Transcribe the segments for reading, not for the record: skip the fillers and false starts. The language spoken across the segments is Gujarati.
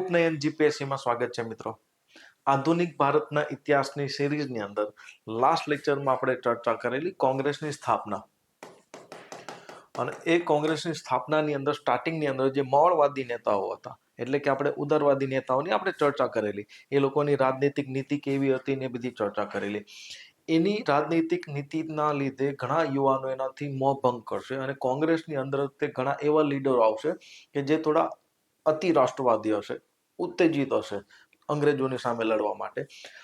ઉપનયન જીપીએસસીમાં સ્વાગત છે મિત્રો। આધુનિક ભારતના ઇતિહાસની સિરીઝની અંદર લાસ્ટ લેક્ચરમાં આપણે ચર્ચા કરેલી કોંગ્રેસની સ્થાપના અને એ કોંગ્રેસની સ્થાપનાની અંદર સ્ટાર્ટિંગની અંદર જે માવળવાદી નેતાઓ હતા એટલે કે આપણે ઉદારવાદી નેતાઓની આપણે ચર્ચા કરેલી, એ લોકોની રાજનૈતિક નીતિ કેવી હતી ને બધી ચર્ચા કરેલી। એની રાજનૈતિક નીતિના લીધે ઘણા યુવાનો એનાથી મોહભંગ કરશે અને કોંગ્રેસની અંદર તે ઘણા એવા લીડરો આવશે કે જે થોડા અતિ રાષ્ટ્રવાદી હશે, ઉત્તેજિત હશે અંગ્રેજોની સામે લડવા માટે।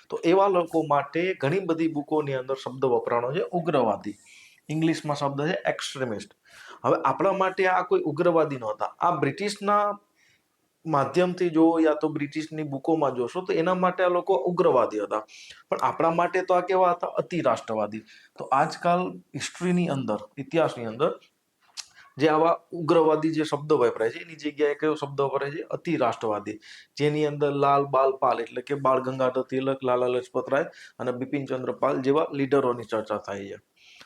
તો એવા લોકો માટે ઘણી બધી બુકોની અંદર શબ્દ વપરાણો છે ઉગ્રવાદી, ઇંગ્લિશમાં શબ્દ છે એક્સ્ટ્રીમિસ્ટ। હવે આપણા માટે આ કોઈ ઉગ્રવાદી નહોતા, આ બ્રિટિશના માધ્યમથી જો યા તો બ્રિટિશની બુકોમાં જોશો તો એના માટે આ લોકો ઉગ્રવાદી હતા, પણ આપણા માટે તો આ કેવા હતા? અતિ રાષ્ટ્રવાદી। તો આજકાલ હિસ્ટ્રીની અંદર, ઇતિહાસની અંદર જે આવા ઉગ્રવાદી જે શબ્દો વપરાય છે એની જગ્યાએ કયો શબ્દ વપરાય છે? અતિ રાષ્ટ્રવાદી, જેની અંદર લાલ બાલ પાલ એટલે કે બાળ ગંગાધર તિલક, લાલા લજપત રાય અને બિપિન ચંદ્ર પાલ જેવા લીડરોની ચર્ચા થાય છે।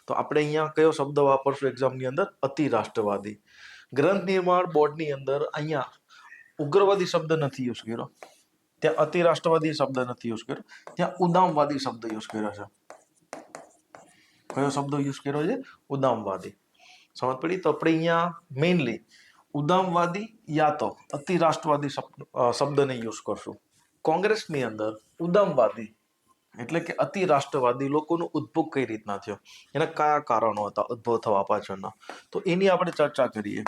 તો આપણે અહીંયા કયો શબ્દ વાપરશું એક્ઝામની અંદર? અતિ રાષ્ટ્રવાદી। ગ્રંથ નિર્માણ બોર્ડની અંદર અહીંયા ઉગ્રવાદી શબ્દ નથી યુઝ કર્યો, ત્યાં અતિ રાષ્ટ્રવાદી શબ્દ નથી યુઝ કર્યો, ત્યાં ઉદામવાદી શબ્દ યુઝ કર્યો છે। કયો શબ્દ યુઝ કર્યો છે? ઉદામવાદી। સમજ પડી? તો આપણે અહીંયા મેઇનલી ઉદામવાદી યા તો અતિ રાષ્ટ્રવાદી શબ્દને યુઝ કરશું। કોંગ્રેસની અંદર ઉદામવાદી એટલે કે અતિ રાષ્ટ્રવાદી લોકોનો ઉદ્ભવ કઈ રીતના થયો, એના કયા કારણો હતા ઉદ્ભવ થવા પાછળના, તો એની આપણે ચર્ચા કરીએ।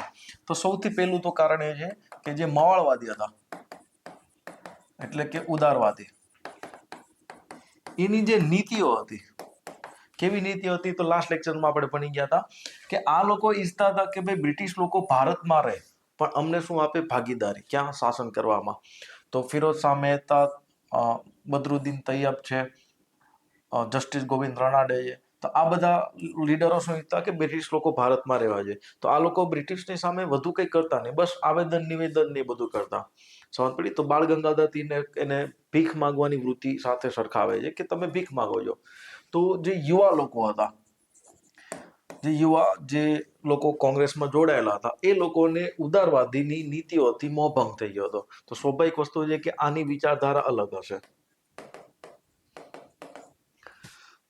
તો સૌથી પહેલું તો કારણ એ છે કે જે માવળવાદી હતા એટલે કે ઉદારવાદી, એની જે નીતિઓ હતી, કેવી નીતિ હતી? તો લાસ્ટ લેક્ચરમાં આપણે ભણી ગયા હતા કે આ લોકો ઈચ્છતા હતા કે ભાઈ બ્રિટિશ લોકો ભારતમાં રહે પણ અમને શું આપે? ભાગીદારી ક્યાં? શાસન કરવામાં। તો ફિરોઝ શાહ મહેતા, બદરુદ્દીન તૈયબ છે, જસ્ટિસ ગોવિંદ રણાડે છે, તો આ બધા લીડરો શું ઈચ્છતા કે બ્રિટિશ લોકો ભારતમાં રહેવા જોઈએ। તો આ લોકો બ્રિટિશની સામે વધુ કંઈ કરતા નહીં, બસ આવેદન નિવેદન ને બધું કરતા। સમજ પડી? તો બાળ ગંગાધર તિલક એને ભીખ માંગવાની વૃત્તિ સાથે સરખાવે છે કે તમે ભીખ માંગો છો। તો જે યુવા લોકો હતા, જે લોકો કોંગ્રેસમાં જોડાયેલા હતા, એ લોકોને ઉદારવાદીની નીતિઓથી મોહભંગ થઈ ગયો હતો। તો સ્વાભાવિક વસ્તુ છે કે આની વિચારધારા અલગ હશે।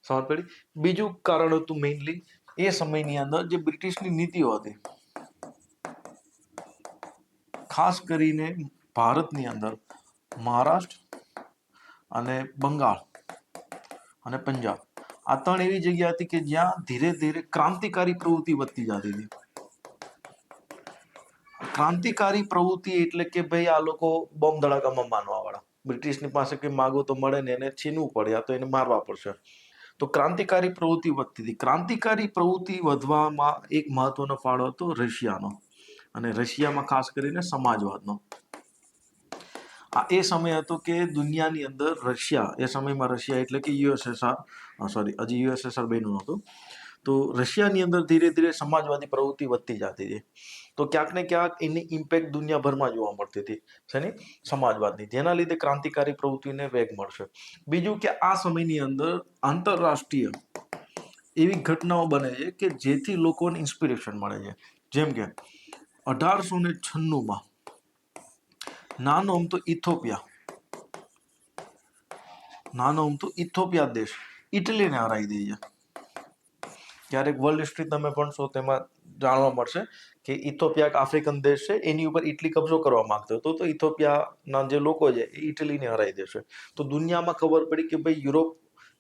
સમજ પડી? બીજું કારણ હતું મેઇનલી એ સમયની અંદર જે બ્રિટિશની નીતિઓ હતી, ખાસ કરીને ભારતની અંદર મહારાષ્ટ્ર અને બંગાળ અને પંજાબ, આ ત્રણ એવી જગ્યા હતી કે જ્યાં ધીરે ધીરે ક્રાંતિકારી પ્રવૃત્તિ વધતી જતી હતી। ક્રાંતિકારી પ્રવૃત્તિ એટલે કે ભાઈ આ લોકો બોમ્બ ધડાકામાં માનવા વાળા, બ્રિટિશની પાસે કંઈ માગો તો મળે ને એને છીનવું પડે, આ તો એને મારવા પડશે। તો ક્રાંતિકારી પ્રવૃત્તિ વધતી હતી। ક્રાંતિકારી પ્રવૃત્તિ વધવામાં એક મહત્વનો ફાળો હતો રશિયાનો, અને રશિયામાં ખાસ કરીને સમાજવાદનો। આ એ સમય હતો કે દુનિયાની અંદર રશિયા, એ સમયમાં રશિયા એટલે કે યુએસએસઆર, સોરી હજી યુએસએસઆર બન્યું નહોતું, તો રશિયાની અંદર ધીરે ધીરે સમાજવાદી પ્રવૃત્તિ વધતી જતી હતી। તો ક્યાંક ને ક્યાંક એની ઇમ્પેક્ટ દુનિયાભરમાં જોવા મળતી હતી, શેની? સમાજવાદની, જેના લીધે ક્રાંતિકારી પ્રવૃત્તિને વેગ મળશે। બીજું કે આ સમયની અંદર આંતરરાષ્ટ્રીય એવી ઘટનાઓ બને છે કે જેથી લોકોને ઇન્સ્પિરેશન મળે છે। જેમ કે 1896માં નાનો અમથો ઇથોપિયા દેશ ઇટલીને હરાવી દે છે। ક્યારેક વર્લ્ડ હિસ્ટ્રી તમે ભણશો તેમાં જાણવા મળશે કે ઇથોપિયા એક આફ્રિકન દેશ છે, એની ઉપર ઇટલી કબજો કરવા માંગતો હતો, તો ઇથોપિયાના જે લોકો છે એ ઇટલીને હરાવી દેશે। તો દુનિયામાં ખબર પડી કે ભાઈ યુરોપ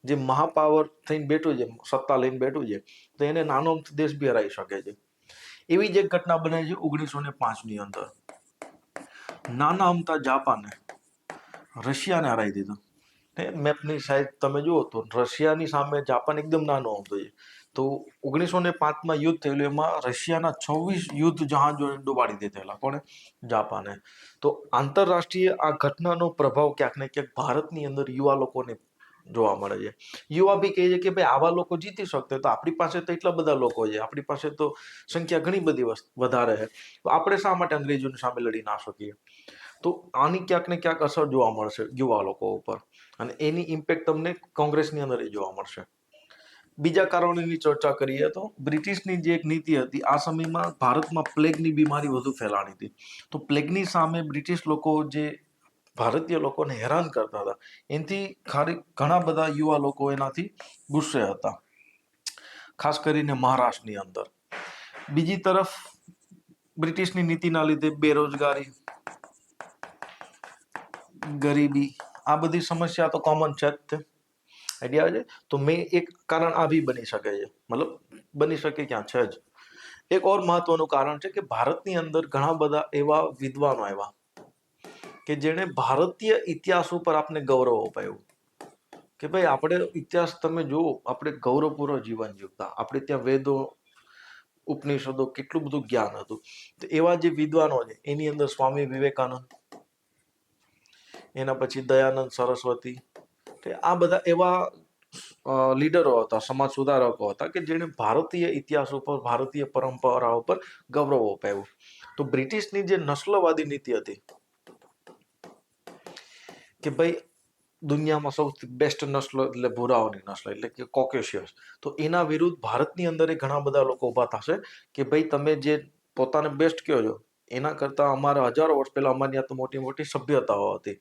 જે મહાપાવર થઈને બેઠું છે, સત્તા લઈને બેઠું છે, તો એને નાનો દેશ બી હરાવી શકે છે। એવી જ એક ઘટના બને છે 1905ની અંદર, નાના અમથા જાપાને રશિયાને હરાવી દીધું। મેપની સાઈડ તમે જુઓ તો રશિયાની સામે જાપાન એકદમ નાનો અમથો છે। તો 1905માં યુદ્ધ થયેલું, એમાં રશિયાના 26 યુદ્ધ જહાજોને ડૂબાડી દીધેલા, કોણે? જાપાને। તો આંતરરાષ્ટ્રીય આ ઘટનાનો પ્રભાવ ક્યાંક ને ક્યાંક ભારતની અંદર યુવા લોકોને જોવા મળે છે। યુવા બી કહે છે કે ભાઈ આવા લોકો જીતી શકતે તો આપણી પાસે તો એટલા બધા લોકો છે, આપણી પાસે તો સંખ્યા ઘણી બધી વધારે છે, તો આપણે શા માટે અંગ્રેજોની સામે લડી ના શકીએ? તો આની ક્યાંક ને ક્યાંક અસર જોવા મળશે યુવા લોકો ઉપર, અને એની ઇમ્પેક્ટ તમને કોંગ્રેસની અંદર જોવા મળશે। બીજા કારણોની ચર્ચા કરીએ તો બ્રિટિશની જે એક નીતિ હતી, આ સમયમાં ભારતમાં પ્લેગની બીમારી વધુ ફેલાણી હતી, તો પ્લેગની સામે બ્રિટિશ લોકો જે ભારતીય લોકોને હેરાન કરતા હતા. એનાથી ઘણા બધા યુવા લોકો એનાથી ગુસ્સે હતા, ખાસ કરીને મહારાષ્ટ્રની અંદર. બીજી તરફ બ્રિટિશની નીતિના લીધે બેરોજગારી, ગરીબી, આ બધી સમસ્યા તો કોમન છે જ તે. આઈડિયા આવે છે. તો એક કારણ આ બી બની શકે છે, મતલબ બની શકે ક્યાં છે જ. એક ઓર મહત્વનું કારણ છે કે ભારતની અંદર ઘણા બધા એવા વિદ્વાનો આવ્યા કે જેણે ભારતીય ઇતિહાસ ઉપર આપને ગૌરવ અપાયું કે ભાઈ આપણે ઇતિહાસ તમે જુઓ, આપણે ગૌરવપૂર્વક જીવન જીવતા, આપણે ત્યાં વેદો, ઉપનિષદો, કેટલું બધું જ્ઞાન હતું. તો એવા જે વિદ્વાનો છે એની અંદર સ્વામી વિવેકાનંદ, એના પછી દયાનંદ સરસ્વતી, આ બધા એવા લીડરો હતા, સમાજ સુધારકો હતા કે જેણે ભારતીય ઇતિહાસ ઉપર, ભારતીય પરંપરા ઉપર ગૌરવ અપાવ્યું. તો બ્રિટિશની જે નસ્લવાદી નીતિ હતી કે ભાઈ દુનિયામાં સૌથી બેસ્ટ નસ્લ એટલે ભૂરાઓની નસ્લ એટલે કે કોકેશિયસ, તો એના વિરુદ્ધ ભારતની અંદર ઘણા બધા લોકો ઉભા થશે કે ભાઈ તમે જે પોતાને બેસ્ટ કહો છો એના કરતા અમારા હજારો વર્ષ પહેલા અમારી ત્યાં તો મોટી મોટી સભ્યતાઓ હતી.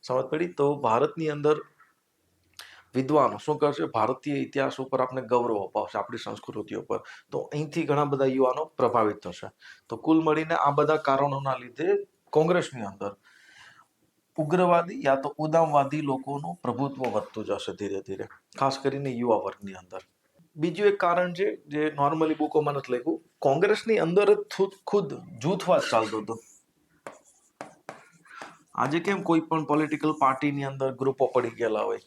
સમજ પડી? તો ભારતની અંદર વિદ્વાનો શું કરશે? ભારતીય ઇતિહાસ ઉપર આપણે ગૌરવ અપાવશે, આપણી સંસ્કૃતિ ઉપર. તો અહીંથી ઘણા બધા યુવાનો પ્રભાવિત થશે. તો કુલ મળીને આ બધા કારણોના લીધે કોંગ્રેસની અંદર ઉગ્રવાદી યા તો ઉદામવાદી લોકોનું પ્રભુત્વ વધતું જશે ધીરે ધીરે, ખાસ કરીને યુવા વર્ગની અંદર. બીજું એક કારણ છે જે નોર્મલી બુકોમાં નથી લખ્યું, કોંગ્રેસની અંદર જ ખુદ જૂથવાદ ચાલતો હતો. આજે કેમ કોઈ પણ પોલિટિકલ પાર્ટીની અંદર ગ્રુપો પડી ગયેલા હોય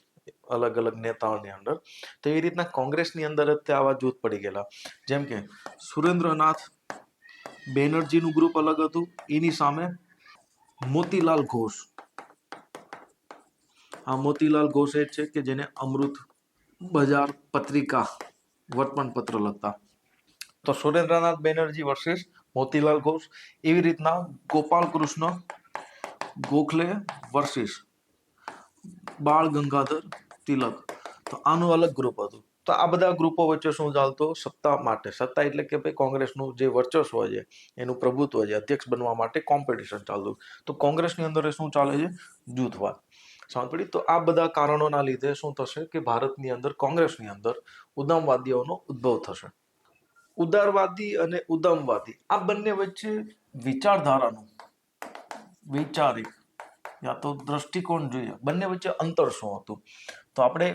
અલગ અલગ નેતાઓની અંદર, તો એવી રીતના કોંગ્રેસની અંદર જ આવા જૂથ પડી ગયેલા. જેમ કે સુરેન્દ્રનાથ બેનર્જીનું ગ્રુપ અલગ હતું, એની સામે મોતીલાલ ઘોષ. આ મોતીલાલ ઘોષ એ છે કે જેને અમૃત બજાર પત્રિકા વર્તમાન પત્ર લખતા. તો સુરેન્દ્રનાથ બેનર્જી વર્સિસ મોતીલાલ ઘોષ. એવી રીતના ગોપાલ કૃષ્ણ ગોખલે વર્સિસ બાળ ગંગાધર તિલક. તો આનું અલગ ગ્રુપ હતું. તો આ બધા ગ્રુપો વચ્ચે શું ચાલતો? સત્તા માટે. સત્તા એટલે કે ભાઈ કોંગ્રેસનું જે વર્ચસ્વ છે, એનું પ્રભુત્વ છે, અધ્યક્ષ બનવા માટે કોમ્પિટિશન ચાલતું. તો કોંગ્રેસની અંદર શું ચાલે છે? જૂથવાદ. સમજ પડી? તો આ બધા કારણોના લીધે શું થશે કે ભારતની અંદર કોંગ્રેસની અંદર ઉદામવાદીઓનો ઉદ્ભવ થશે. ઉદારવાદી અને ઉદામવાદી આ બંને વચ્ચે વિચારધારાનું, વૈચારિક યા તો દ્રષ્ટિકોણ જોઈએ, બંને વચ્ચે અંતર શું હતું? તો આપણે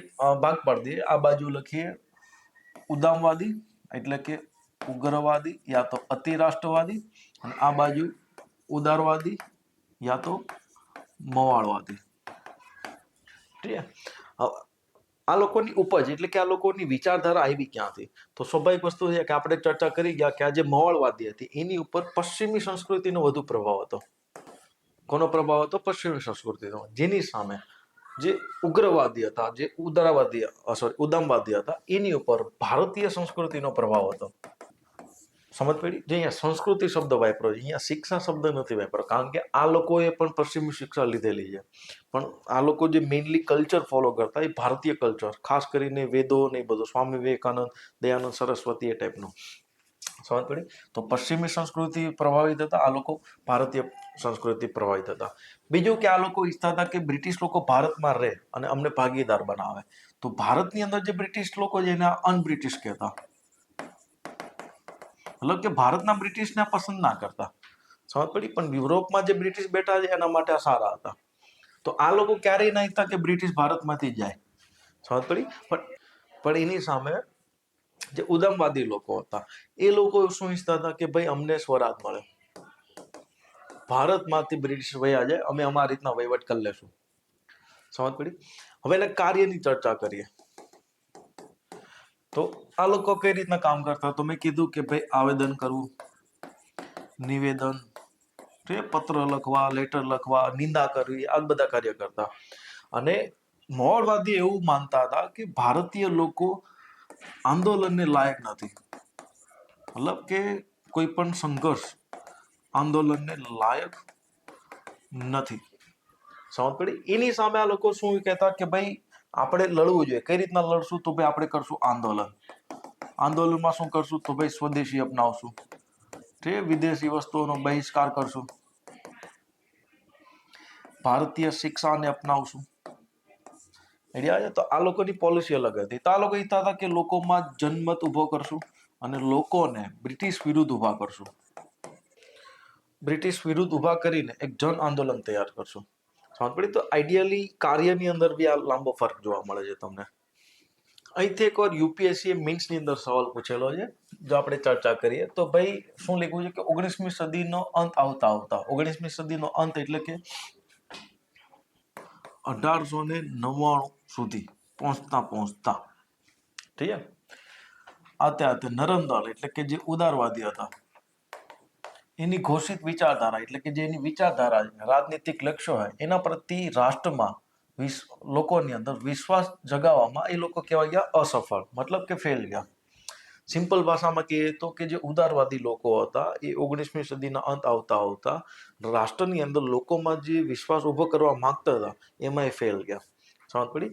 ભાગ પાડી દઈએ. આ બાજુ લખીએ ઉદામવાદી એટલે કે ઉગ્રવાદી યા તો અતિ રાષ્ટ્રવાદી, અને આ બાજુ ઉદારવાદી યા તો મવાળવાદી. આ લોકોની ઉપજ એટલે કે આ લોકોની વિચારધારા આવી ક્યાંથી? તો સ્વાભાવિક વસ્તુ છે કે આપણે ચર્ચા કરી ગયા કે આ જે મવાળવાદી હતી એની ઉપર પશ્ચિમી સંસ્કૃતિનો વધુ પ્રભાવ હતો. કોનો પ્રભાવ હતો? પશ્ચિમી સંસ્કૃતિનો. જેની સામે જે ઉગ્રવાદી હતા, જે ઉદામવાદી હતા, એની ઉપર ભારતીય સંસ્કૃતિનો પ્રભાવ હતો. સમજ પડી? જે અહીંયા સંસ્કૃતિ શબ્દ વાપરો છે, અહીંયા શિક્ષા શબ્દ નથી વાપરો, કારણ કે આ લોકોએ પણ પશ્ચિમી શિક્ષા લીધેલી છે, પણ આ લોકો જે મેઇનલી કલ્ચર ફોલો કરતા એ ભારતીય કલ્ચર, ખાસ કરીને વેદો ને બધું, સ્વામી વિવેકાનંદ, દયાનંદ સરસ્વતી, એ ટાઈપનું. સમજ પડી? તો પશ્ચિમી સંસ્કૃતિ પ્રભાવિત હતા, આ લોકો ભારતીય સંસ્કૃતિ પ્રભાવિત હતા. બીજું કે આ લોકો ઈચ્છતા હતા કે બ્રિટિશ લોકો ભારતમાં રહે અને અમને ભાગીદાર બનાવે. તો ભારતની અંદર જે બ્રિટિશ લોકો છે એને અનબ્રિટિશ કહેતા, મતલબ કે ભારતના બ્રિટિશને પસંદ ના કરતા. સમજ પડી? પણ યુરોપમાં જે બ્રિટિશ બેઠા છે એના માટે સારા હતા. તો આ લોકો ક્યારેય ના ઈચ્છતા કે બ્રિટિશ ભારતમાંથી જાય. સમજ પડી? પણ એની સામે જે ઉદામવાદી લોકો હતા એ લોકો શું ઈચ્છતા હતા કે ભાઈ અમને સ્વરાજ મળે, ભારતમાંથી બ્રિટિશ વયા જાય, અમે અમારી રીતના વહીવટ કરી લેશું. સમજ પડી? હવે એને કાર્યની ચર્ચા કરીએ. તો આ લોકો કઈ રીતના કામ કરતા? તો મેં કીધું કે ભાઈ આવેદન કરવું, નિવેદન, પત્ર લખવા, લેટર લખવા, નિંદા કરવી, આ બધા કાર્ય કરતા. અને મોરવાદી એવું માનતા હતા કે ભારતીય લોકો આંદોલનને લાયક નથી, મતલબ કે કોઈ પણ સંઘર્ષ આંદોલનને લાયક નથી. સમજ પડી? એની સામે આ લોકો શું કહેતા કે ભાઈ આપણે લડવું જોઈએ. કઈ રીતના લડશું? તો ભાઈ આપણે કરશું આંદોલન. આંદોલનમાં શું કરશું? તો ભાઈ સ્વદેશી અપનાવશું, વિદેશી વસ્તુઓનો બહિષ્કાર કરશું. ભારતીય શિક્ષાને અપનાવશું. આઈડિયા છે? તો આ લોકોની પોલિસી અલગ હતી. તો આ લોકો ઈચ્છતા હતા કે લોકોમાં જનમત ઉભો કરશું અને લોકોને બ્રિટિશ વિરુદ્ધ ઉભા કરશું. બ્રિટિશ વિરુદ્ધ ઉભા કરીને એક જન આંદોલન તૈયાર કરશું. સમજ પડી? તો આઈડિયલી કાર્યની અંદર બી આ લાંબો ફરક જોવા મળે છે તમને. અહીંથી એકવાર યુપીએસસી મેન્સની અંદર સવાલ પૂછેલો છે, જો આપણે ચર્ચા કરીએ તો ભાઈ શું લખ્યું છે કે 19મી સદીનો અંત આવતા 19મી સદીનો અંત એટલે કે 1899 સુધી પહોંચતા ઠીક છે, આતે નરમદળ એટલે કે જે ઉદારવાદી હતા એની ઘોષિત વિચારધારા એટલે કે જે એની વિચારધારા રાજનીતિક લક્ષ્યો હોય એના પ્રતિ રાષ્ટ્રમાં લોકોની અંદર વિશ્વાસ જગાવવામાં એ લોકો કહેવાય ગયા અસફળ, મતલબ કે ફેલ ગયા. સિમ્પલ ભાષામાં કહીએ તો કે જે ઉદારવાદી લોકો હતા એ 19મી સદીના અંત આવતા રાષ્ટ્રની અંદર લોકોમાં જે વિશ્વાસ ઉભો કરવા માંગતા હતા એમાં એ ફેલ ગયા. સમજ પડી?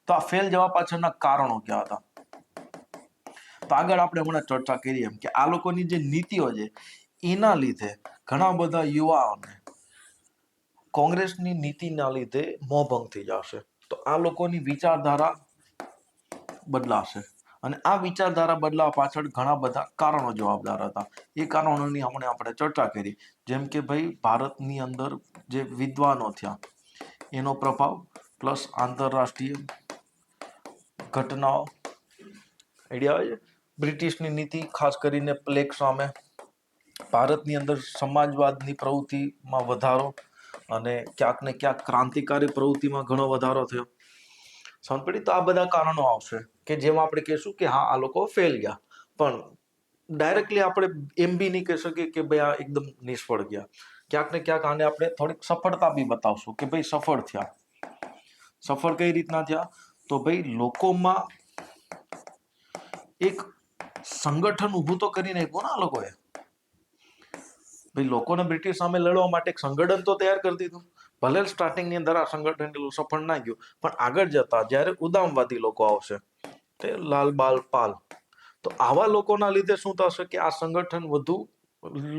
તો આ ફેલ જવા પાછળના કારણો ક્યાં હતા? તો આગળ આપણે હમણાં ચર્ચા કરી એમ કે આ લોકોની જે નીતિઓ છે એના લીધે ઘણા બધા યુવાઓને કોંગ્રેસની નીતિના લીધે મોહભંગ થઈ જશે. તો આ લોકોની વિચારધારા બદલાશે અને આ વિચારધારા બદલાવા પાછળ ઘણા બધા કારણો જવાબદાર હતા. એ કારણોની હમણાં આપણે ચર્ચા કરી, જેમ કે ભાઈ ભારતની અંદર જે વિદ્વાનો થયા એનો પ્રભાવ પ્લસ આંતરરાષ્ટ્રીય ઘટનાઓ, આઈડિયા આવે છે, બ્રિટિશની નીતિ ખાસ કરીને પ્લેગ સામે, ભારતની અંદર સમાજવાદની પ્રવૃત્તિમાં વધારો અને ક્યાંક ને ક્યાંક ક્રાંતિકારી પ્રવૃત્તિમાં ઘણો વધારો થયો. સમજ પડી? તો આ બધા કારણો આવશે કે જેમાં આપણે કહીશું કે હા આ લોકો ફેલ ગયા, પણ ડાયરેક્ટલી આપણે એમ બી નહીં કહી શકીએ કે ભાઈ આ એકદમ નિષ્ફળ ગયા. ક્યાંક ને ક્યાંક આને આપણે થોડીક સફળતા બી બતાવશું કે ભાઈ સફળ થયા. સફળ કઈ રીતના થયા? તો ભાઈ લોકોમાં એક સંગઠન ઊભું તો કરી નાખ્યું ને આ લોકોએ. ભાઈ લોકોને બ્રિટિશ સામે લડવા માટે એક સંગઠન તો તૈયાર કરી દીધું. ભલે સ્ટાર્ટિંગની અંદર આ સંગઠન સફળ ના ગયું, પણ આગળ જતા જ્યારે ઉદામવાદી લોકો આવશે તે લાલ બાલ પાલ, તો આવા લોકોના લીધે શું થશે કે આ સંગઠન વધુ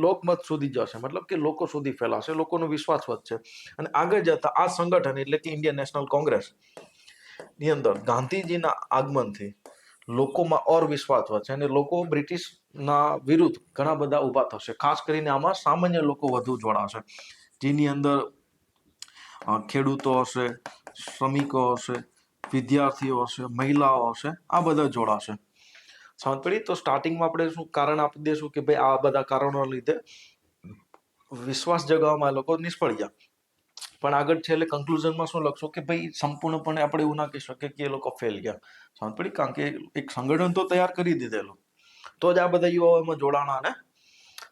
લોકમત સુધી જશે, મતલબ કે લોકો સુધી ફેલાશે, લોકોનો વિશ્વાસ વધશે અને આગળ જતા આ સંગઠન એટલે કે ઇન્ડિયન નેશનલ કોંગ્રેસ ની અંદર ગાંધીજીના આગમનથી લોકોમાં ઓર વિશ્વાસ વધશે અને લોકો બ્રિટિશના વિરુદ્ધ ઘણા બધા ઊભા થશે. ખાસ કરીને આમાં સામાન્ય લોકો વધુ જોડાશે, જેની અંદર ખેડૂતો હશે, શ્રમિકો હશે, વિદ્યાર્થીઓ હશે, મહિલાઓ હશે, આ બધા જોડાશે. સમજ પડી? તો સ્ટાર્ટિંગમાં આપણે શું કારણ આપી દઈશું કે ભાઈ આ બધા કારણોના લીધે વિશ્વાસ જગાવવામાં લોકો નિષ્ફળ ગયા, પણ આગળ છેલ્લે કન્ક્લુઝનમાં શું લખશો કે ભાઈ સંપૂર્ણપણે આપણે એવું ના કહી શકીએ કે એ લોકો ફેલ ગયા. સમજ પડી? કારણ કે એક સંગઠન તો તૈયાર કરી દીધેલું, તો જ આ બધા યુવાઓમાં જોડાણા ને.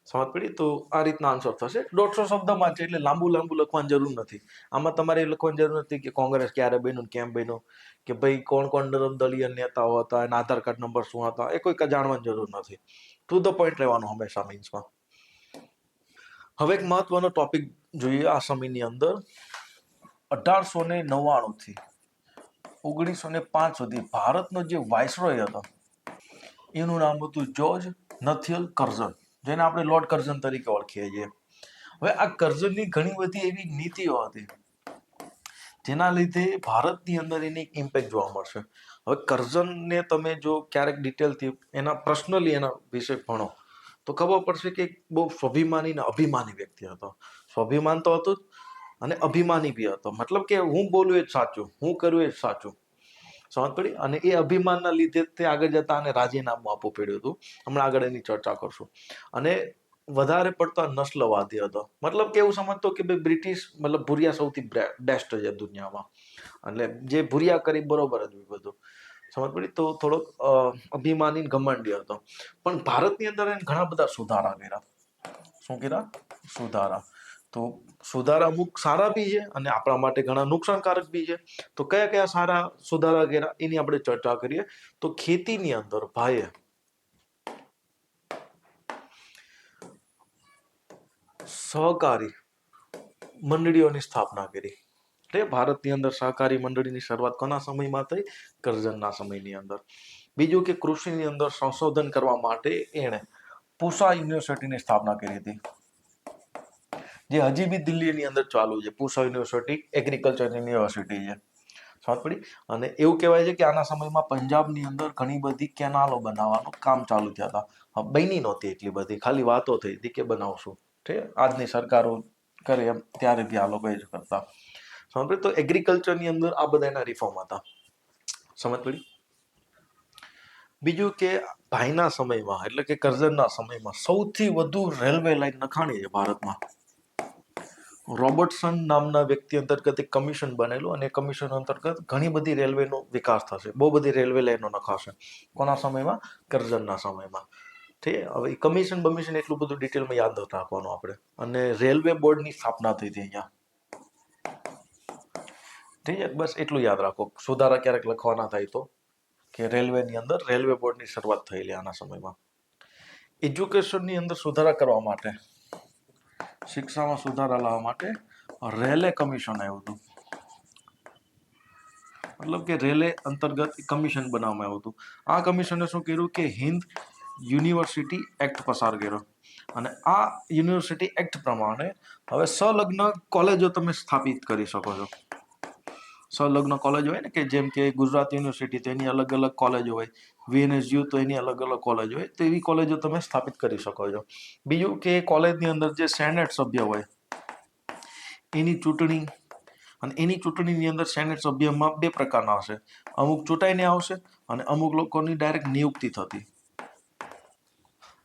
સમજ પડી? તો આ રીતના આન્સર થશે. 150 શબ્દમાં છે એટલે લાંબુ લખવાની જરૂર નથી. આમાં તમારે લખવાની જરૂર નથી કે કોંગ્રેસ ક્યારે બન્યું, કેમ બન્યું, કે ભાઈ કોણ દળીય નેતાઓ હતા, એના આધાર કાર્ડ નંબર શું હતા, એ કોઈ જાણવાની જરૂર નથી. ટુ ધ પોઈન્ટ રહેવાનું હંમેશા મીન્સમાં. હવે એક મહત્વનો ટોપિક જોઈએ આ સમયની અંદર. 1899 થી 1905 સુધી ભારતનો જે વાઇસરોય હતો એનું નામ હતું જ્યોર્જ નથિયલ કર્ઝન, જેને આપણે લોર્ડ કર્ઝન તરીકે ઓળખીએ છીએ. હવે આ કર્ઝનની ઘણી બધી એવી નીતિઓ હતી જેના લીધે ભારતની અંદર એની એક ઇમ્પેક્ટ જોવા મળશે. હવે કર્ઝનને તમે જો ક્યારેક ડિટેલથી પર્સનલી એના વિશે ભણો તો ખબર પડશે કે બહુ સ્વાભિમાની ને અભિમાની વ્યક્તિ હતો. સ્વાભિમાન તો હતું અને અભિમાની બી હતો, મતલબ કે હું બોલું એ જ સાચું, હું કરું એ જ સાચું. સમજ પડી? અને એ અભિમાનના લીધે તે આગળ જતા અને રાજીનામું આપવું પડ્યું હતું. હમણાં આગળ એની ચર્ચા કરશું. અને વધારે પડતા નસ્લવાદી હતો, મતલબ કે એવું સમજતો કે ભાઈ બ્રિટિશ મતલબ ભૂરિયા સૌથી બેસ્ટ છે દુનિયામાં, એટલે જે ભૂરિયા કરી બરોબર જ બધું. સમજ પડી? તો થોડોક અભિમાની ઘમંડી હતો, પણ ભારતની અંદર એને ઘણા બધા સુધારા કર્યા. શું કર્યા? સુધારા. તો સુધારા અમુક સારા બી છે અને આપણા માટે ઘણા નુકસાનકારક બી છે. તો કયા કયા સારા સુધારા કર્યા એની આપણે ચર્ચા કરીએ. તો ખેતીની અંદર ભાઈએ સહકારી મંડળીઓની સ્થાપના કરી. એટલે ભારતની અંદર સહકારી મંડળીની શરૂઆત કોના સમયમાં થઈ? કર્ઝનના સમયની અંદર. બીજું કે કૃષિની અંદર સંશોધન કરવા માટે એણે પૂસા યુનિવર્સિટીની સ્થાપના કરી હતી, જે હજી બી દિલ્હીની અંદર ચાલુ છે. પૂસા યુનિવર્સિટી એગ્રીકલ્ચર યુનિવર્સિટી છે, સમજ પડી. અને એવું કહેવાય છે કે આના સમયમાં પંજાબની અંદર ઘણી બધી કેનાલો બનાવવાનું કામ ચાલુ થયા હતા. બની નહોતી એટલી બધી, ખાલી વાતો થઈ હતી કે બનાવશું, ઠીક. આજની સરકારો કરે એમ ત્યારે બી આ લોકો જ કરતા, સમજ પડી. તો એગ્રીકલ્ચરની અંદર આ બધા એના રિફોર્મ હતા, સમજ પડી. બીજું કે ભાઈના સમયમાં એટલે કે કરઝનના સમયમાં સૌથી વધુ રેલવે લાઈન નખાણી છે ભારતમાં. રોબર્ટસન નામના વ્યક્તિ અંતર્ગત એક કમિશન બનેલું અને કમિશન અંતર્ગત ઘણી બધી રેલવેનો વિકાસ થશે, બહુ બધી રેલવે લાઈનો નખાશે. કોના સમયમાં? કરઝનના સમયમાં, ઠીક. હવે કમિશન બમિશન એટલું બધું ડિટેલમાં યાદ નથી રાખવાનું આપણે. અને રેલવે બોર્ડની સ્થાપના થઈ હતી અહીંયા, ઠીક છે. બસ એટલું યાદ રાખો. સુધારા ક્યારેક લખવાના થાય તો કે રેલવેની અંદર રેલવે બોર્ડની શરૂઆત થયેલી આના સમયમાં. એજ્યુકેશનની અંદર સુધારા કરવા માટે, શિક્ષામાં સુધારા લાવવા માટે રેલે કમિશન આવ્યું હતું. મતલબ કે રેલે અંતર્ગત કમિશન બનાવવામાં આવ્યું હતું. આ કમિશને શું કર્યું કે હિન્દ યુનિવર્સિટી એક્ટ પસાર કર્યો. અને આ યુનિવર્સિટી એક્ટ પ્રમાણે હવે સંલગ્ન કોલેજો તમે સ્થાપિત કરી શકો છો. સંલગ્ન કોલેજ હોય ને, કે જેમ કે ગુજરાત યુનિવર્સિટી તો એની અલગ અલગ કોલેજો હોય, VNSU તો એની અલગ અલગ કોલેજ હોય, તો એવી કોલેજો તમે સ્થાપિત કરી શકો છો. બીજું કે કોલેજની અંદર જે સેનેટ સભ્ય હોય એની ચૂંટણી, અને એની ચૂંટણીની અંદર સેનેટ સભ્યમાં બે પ્રકારના હશે. અમુક ચૂંટાઈને આવશે અને અમુક લોકોની ડાયરેક્ટ નિયુક્તિ થતી,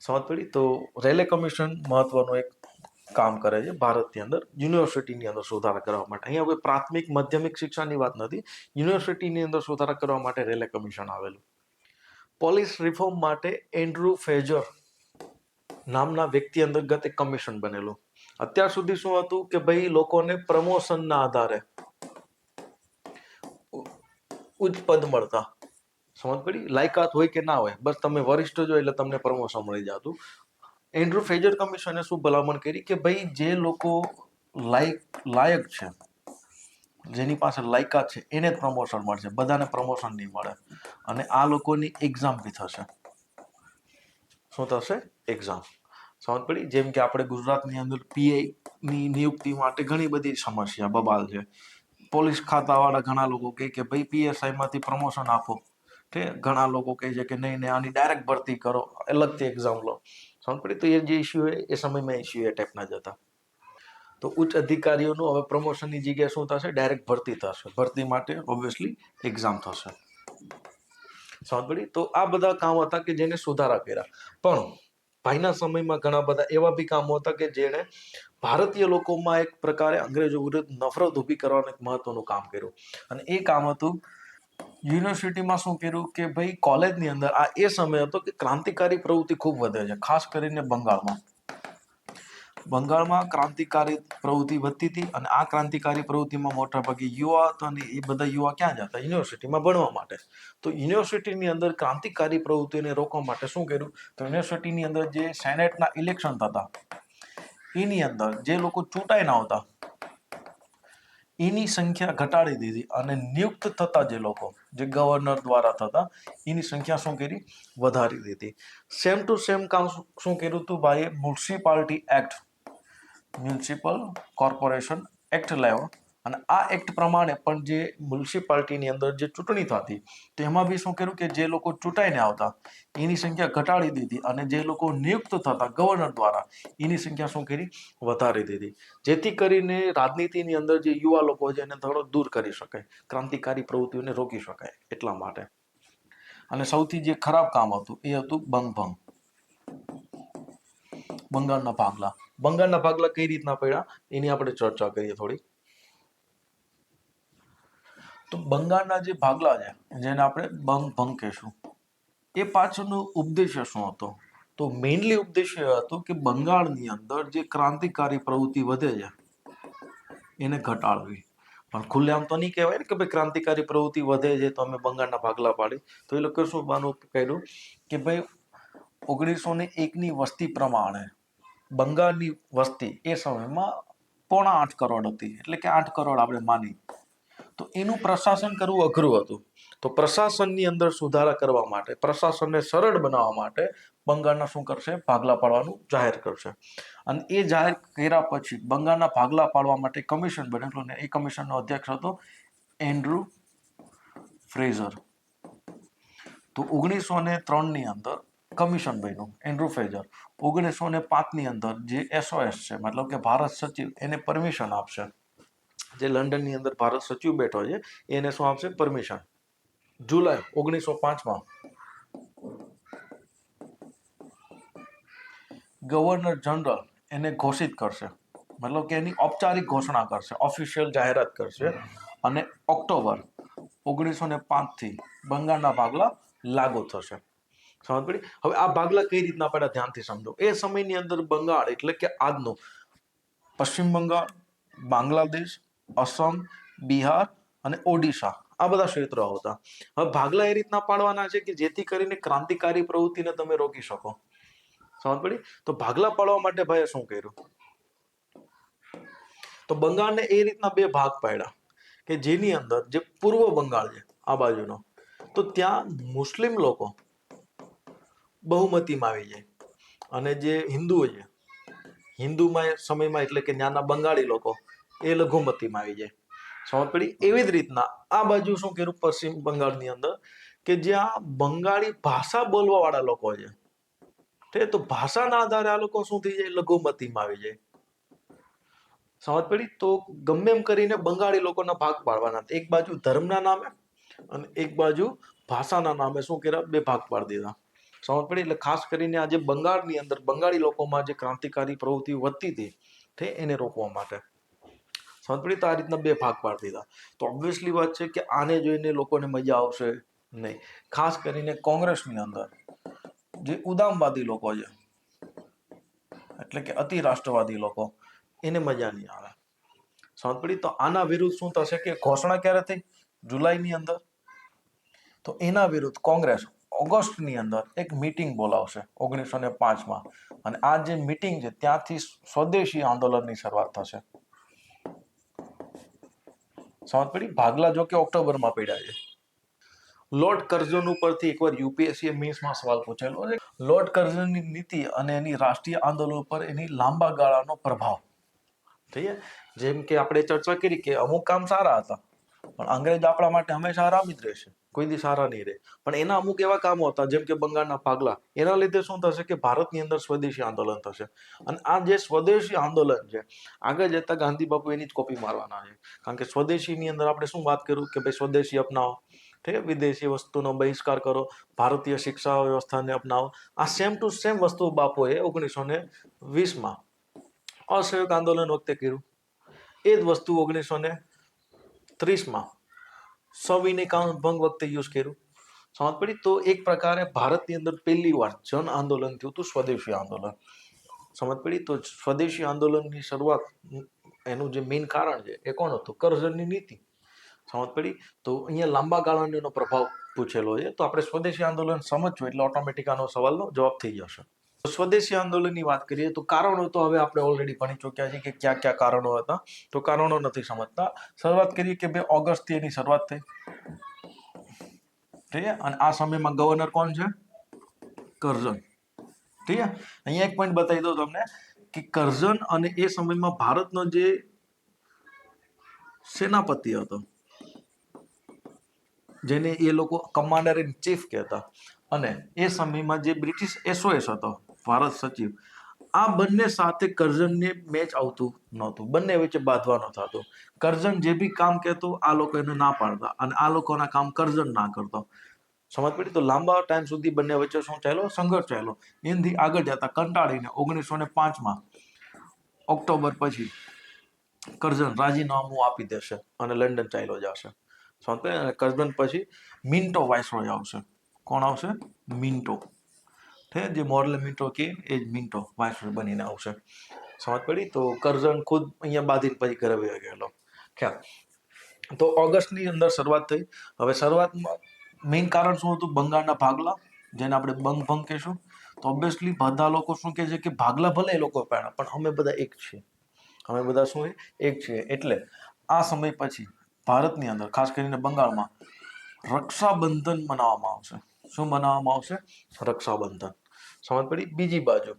સમજ પડી. તો રેલે કમિશન મહત્વનું એક કામ કરે છે ભારતની અંદર યુનિવર્સિટીની અંદર સુધારા કરવા માટે. અહીંયા કોઈ પ્રાથમિક માધ્યમિક શિક્ષાની વાત નથી, યુનિવર્સિટીની અંદર સુધારા કરવા માટે રેલે કમિશન આવેલું. પોલીસ રિફોર્મ માટે એન્ડ્રુ ફ્રેઝર નામના વ્યક્તિ અંતર્ગત એક કમિશન બનેલું. અત્યાર સુધી શું હતું કે ભાઈ લોકોને પ્રમોશનના આધારે ઉચ્ચ પદ મળતા, સમજ પડી. લાયકાત હોય કે ના હોય, બસ તમે વરિષ્ઠ જો એટલે તમને પ્રમોશન મળી જતું. એન્ડ્રુ ફ્રેઝર કમિશને શું ભલામણ કરી કે ભાઈ જે લોકો લાયક છે, જેની પાસે લાયકાત છે એને જ પ્રમોશન મળશે, બધાને પ્રમોશન નહીં મળે. અને આ લોકોની એક્ઝામ બી થશે. શું થશે? એક્ઝામ, સમજ પડી. જેમ કે આપણે ગુજરાતની અંદર PI ની નિયુક્તિ માટે ઘણી બધી સમસ્યા બબાલ છે. પોલીસ ખાતાવાળા ઘણા લોકો કહે કે ભાઈ PSI માંથી પ્રમોશન આપો, ઠીક. ઘણા લોકો કહે છે કે નહીં આની ડાયરેક્ટ ભરતી કરો, અલગથી એક્ઝામ લો, સમજ પડી. તો એ જે ઇસ્યુ હોય એ સમયમાં ઇસ્યુ એ ટાઈપના જ હતા. તો ઉચ્ચ અધિકારીઓનું હવે પ્રમોશનની જગ્યાએ શું થશે? ડાયરેક્ટ ભરતી થશે. ભરતી માટે ઓબ્વિયસલી એક્ઝામ થશે, સમજ પડી. તો આ બધા કામ હતા કે જેને સુધારા કર્યા. પણ ભાઈના સમયમાં ઘણા બધા એવા બી કામો હતા કે જેણે ભારતીય લોકોમાં એક પ્રકારે અંગ્રેજો વિરુદ્ધ નફરત ઊભી કરવાનું એક મહત્વનું કામ કર્યું. અને એ કામ હતું યુનિવર્સિટીમાં શું કર્યું કે ભાઈ કોલેજની અંદર આ એ સમય હતો કે ક્રાંતિકારી પ્રવૃત્તિ ખૂબ વધે છે, ખાસ કરીને બંગાળમાં ક્રાંતિકારી પ્રવૃત્તિ વધતી હતી. અને આ ક્રાંતિકારી પ્રવૃત્તિમાં મોટાભાગે યુવા હતા અને એ બધા યુવા ક્યાં જતા? યુનિવર્સિટીમાં ભણવા માટે. તો યુનિવર્સિટીની અંદર ક્રાંતિકારી પ્રવૃત્તિને રોકવા માટે શું કર્યું? તો યુનિવર્સિટીની અંદર જે સેનેટના ઇલેક્શન થતા એની અંદર જે લોકો ચૂંટાઈને આવતા એની સંખ્યા ઘટાડી દીધી અને નિયુક્ત થતા જે લોકો, જે ગવર્નર દ્વારા થતા, એની સંખ્યા શું કરી? વધારી દીધી. સેમ ટુ સેમ કામ શું કર્યું હતું ભાઈએ? Municipality act, municipal corporation act લાવ્યો. અને આ એક્ટ પ્રમાણે પણ જે મ્યુનિસિપાલિટીની અંદર જે ચૂંટણી થતી તેમાં બી શું કર્યું કે જે લોકો ચૂંટાઈને આવતા એની સંખ્યા ઘટાડી દીધી અને જે લોકો નિયુક્ત થતા ગવર્નર દ્વારા એની સંખ્યા શું કરી? વધારી દીધી. જેથી કરીને રાજનીતિની અંદર જે યુવા લોકો છે એને થોડો દૂર કરી શકાય, ક્રાંતિકારી પ્રવૃત્તિઓને રોકી શકાય એટલા માટે. અને સૌથી જે ખરાબ કામ હતું એ હતું બંગાળના ભાગલા. બંગાળના ભાગલા કઈ રીતના પડ્યા એની આપણે ચર્ચા કરીએ થોડી. તો બંગાળના જે ભાગલા છે જેને આપણે ભંગ કહેશું, એ પાછળનો ઉદ્દેશ્ય શું હતો? તો મેઇનલી ઉદ્દેશ્ય હતો કે બંગાળની અંદર જે ક્રાંતિકારી પ્રવૃત્તિ વધે છે એને ઘટાડવી. પણ ખુલ્લેઆમ તો નહીં કહેવાય ને કે ભાઈ ક્રાંતિકારી પ્રવૃત્તિ વધે છે તો અમે બંગાળના ભાગલા પાડી. તો એ લોકો શું બાનું કર્યું કે ભાઈ 1901ની વસ્તી પ્રમાણે બંગાળની વસ્તી એ સમયમાં 8.5 કરોડ હતી, એટલે કે 8 કરોડ આપણે માની. તો એનું પ્રશાસન કરવું અઘરું હતું. તો પ્રશાસનની અંદર સુધારા કરવા માટે, પ્રશાસનને સરળ બનાવવા માટે બંગાળના શું કરશે, ભાગલા પાડવાનું જાહેર કરશે. અને એ જાહેર કર્યા પછી બંગાળના ભાગલા પાડવા માટે કમિશન બનેલું ને એ કમિશનનો અધ્યક્ષ હતો એન્ડ્રુ ફ્રેઝર. તો 1903 ની અંદર કમિશન બન્યું એન્ડ્રુ ફ્રેઝર. 1905 ની અંદર જે SOS છે મતલબ કે ભારત સચિવ એને પરમિશન આપશે. જે લંડનની અંદર ભારત સચિવ બેઠો છે એને શું આપશે, પરમિશન. જુલાઈ 1905 ગવર્નર જનરલ એને ઘોષિત કરશે, મતલબ કે એની ઔપચારિક ઘોષણા કરશે, ઓફિશિયલ જાહેરાત કરશે. અને ઓક્ટોબર 1905 થી બંગાળના ભાગલા લાગુ થશે. સમજ પડી? હવે આ ભાગલા કઈ રીતના પડ્યા ધ્યાનથી સમજો. એ સમયની અંદર બંગાળ એટલે કે આજનું પશ્ચિમ બંગાળ, બાંગ્લાદેશ, અસમ, બિહાર અને ઓડિશા આ બધા ક્ષેત્રો હતા. હવે ભાગલા એ રીતના પાડવાના છે કે જેથી કરીને ક્રાંતિકારી પ્રવૃત્તિને તમે રોકી શકો. સમજ પડી? તો ભાગલા પાડવા માટે ભાઈએ શું કર્યું, તો બંગાળને એ રીતના બે ભાગ પાડ્યા કે જેની અંદર જે પૂર્વ બંગાળ છે આ બાજુનો, તો ત્યાં મુસ્લિમ લોકો બહુમતીમાં આવી જાય અને જે હિન્દુઓ છે હિન્દુમાં સમયમાં એટલે કે ત્યાંના બંગાળી લોકો એ લઘુમતીમાં આવી જાય. સમજ પડી? એવી જ રીતના આ બાજુ શું કર્યું પશ્ચિમ બંગાળની અંદર કે જ્યાં બંગાળી ભાષા બોલવા વાળા લોકો છે તો ભાષાના આધારે આ લોકો શું થઈ જાય, લઘુમતીમાં આવી જાય. સમજ પડી? તો ગમે એમ કરીને બંગાળી લોકોના ભાગ પાડવાના. એક બાજુ ધર્મના નામે અને એક બાજુ ભાષાના નામે શું કર્યા, બે ભાગ પાડી દીધા. સમજ પડી? એટલે ખાસ કરીને આજે બંગાળની અંદર બંગાળી લોકોમાં જે ક્રાંતિકારી પ્રવૃત્તિ વધતી હતી એને રોકવા માટે. સમજ પડી? તો આ રીતના બે ભાગ પાડી દીધા. તો ઓબ્વિયસલી વાત છે કે આને જોઈને લોકોને મજા આવશે નહીં. ખાસ કરીને કોંગ્રેસની અંદર જે ઉદામવાદી લોકો છે એટલે કે અતિ રાષ્ટ્રવાદી લોકો એને મજા નહીં આવે. સમજ પડી? તો આના વિરુદ્ધ શું થશે કે ઘોષણા ક્યારે થઈ, જુલાઈની અંદર. તો એના વિરુદ્ધ કોંગ્રેસ ઓગસ્ટની અંદર એક મીટિંગ બોલાવશે 1905 અને આ જે મીટિંગ છે ત્યાંથી સ્વદેશી આંદોલનની શરૂઆત થશે. સમજ પડી? ભાગલા જો કે ઓક્ટોબરમાં પડ્યા છે. લોર્ડ કર્ઝન ઉપરથી એકવાર યુપીએસસી મેન્સમાં સવાલ પૂછેલો છે. લોર્ડ કર્ઝનની નીતિ અને એની રાષ્ટ્રીય આંદોલન પર એની લાંબા ગાળાનો પ્રભાવ. ઠીક છે? જેમ કે આપણે ચર્ચા કરી કે અમુક કામ સારા હતા પણ અંગ્રેજ આપણા માટે હંમેશા આરામ જ રહેશે, કોઈ દી સારા નહીં રહે. પણ એના અમુક એવા કામો હતા જેમ કે બંગાળના ભાગલા, એના લીધે શું થશે કે ભારતની અંદર સ્વદેશી આંદોલન થશે. અને આ જે સ્વદેશી આંદોલન છે આગળ જતા ગાંધી બાપુ એની જ કોપી મારવાના છે. કારણ કે સ્વદેશીની અંદર આપણે શું વાત કર્યું કે ભાઈ સ્વદેશી અપનાવો, ઠીક છે, વિદેશી વસ્તુનો બહિષ્કાર કરો, ભારતીય શિક્ષા વ્યવસ્થાને અપનાવો. આ સેમ ટુ સેમ વસ્તુ બાપુએ 1920 અસહયોગ આંદોલન વખતે કર્યું. એ જ વસ્તુ 1930 સવિનય કાનૂન ભંગ વખતે યુઝ કર્યું. સમજ પડી? તો એક પ્રકારે ભારતની અંદર પહેલી વાર જન આંદોલન થયું હતું, સ્વદેશી આંદોલન. સમજ પડી? તો સ્વદેશી આંદોલનની શરૂઆત એનું જે મેઇન કારણ છે એ કોણ હતું, કર્ઝનની નીતિ. સમજ પડી? તો અહીંયા લાંબા ગાળાનો પ્રભાવ પૂછેલો છે. તો આપણે સ્વદેશી આંદોલન સમજવું એટલે ઓટોમેટિક આનો સવાલનો જવાબ થઈ જશે. સ્વદેશી આંદોલનની વાત કરીએ તો કારણો તો હવે આપણે ઓલરેડી ભણી ચૂક્યા છીએ કે ક્યાં ક્યાં કારણો હતા. તો કારણો નથી સમજતા. શરૂઆત કરીએ કે 2 ઓગસ્ટથી એની શરૂઆત થઈ. ઠીક છે? અને આ સમયમાં ગવર્નર કોણ છે, કર્ઝન. ઠીક છે? અહીંયા એક પોઈન્ટ બતાવી દઉં તમને કે કર્ઝન અને એ સમયમાં ભારતનો જે સેનાપતિ હતો જેને એ લોકો કમાન્ડર ઇન ચીફ કહેતા, અને એ સમયમાં જે બ્રિટિશ SOS હતો ભારત સચિવ, આ બંને સાથે કર્ઝનને મેચ આવતું નહોતું, બંને વચ્ચે બાંધવાનો થતો. કર્ઝન જે બી કામ કહેતું આ લોકો એને ના પાડતા અને આ લોકોના કામ કર્ઝન ના કરતો. સમજ પડી? તો લાંબા ટાઈમ સુધી બંને વચ્ચે શું ચાલ્યો, સંઘર્ષ ચાલ્યો. એનાથી આગળ જતા કંટાળીને 1905 ઓક્ટોબર પછી કર્ઝન રાજીનામું આપી દેશે અને લંડન ચાલ્યો જશે. સમજ પડી? અને કર્ઝન પછી મિન્ટો વાઇસરોય આવશે. કોણ આવશે? મિન્ટો. જે મોરલે મિન્ટો કે એ જ મિન્ટો વાઇસરોય બનીને આવશે. સમજ પડી? તો કર્ઝન ખુદ અહીંયા બાંધીને પછી ઘરે વહી ગયેલો. ખ્યાલ? તો ઓગસ્ટની અંદર શરૂઆત થઈ. હવે શરૂઆતમાં મેઇન કારણ શું હતું, બંગાળના ભાગલા, જેને આપણે બંગભંગ કહીશું. તો ઓબ્વિયસલી બધા લોકો શું કહે છે કે ભાગલા ભલે એ લોકો પાડ્યા પણ અમે બધા એક છીએ. અમે બધા શું એક છીએ. એટલે આ સમય પછી ભારતની અંદર ખાસ કરીને બંગાળમાં રક્ષાબંધન મનાવવામાં આવશે. શું મનાવવામાં આવશે? રક્ષાબંધન. સમજ પડી. બીજી બાજુ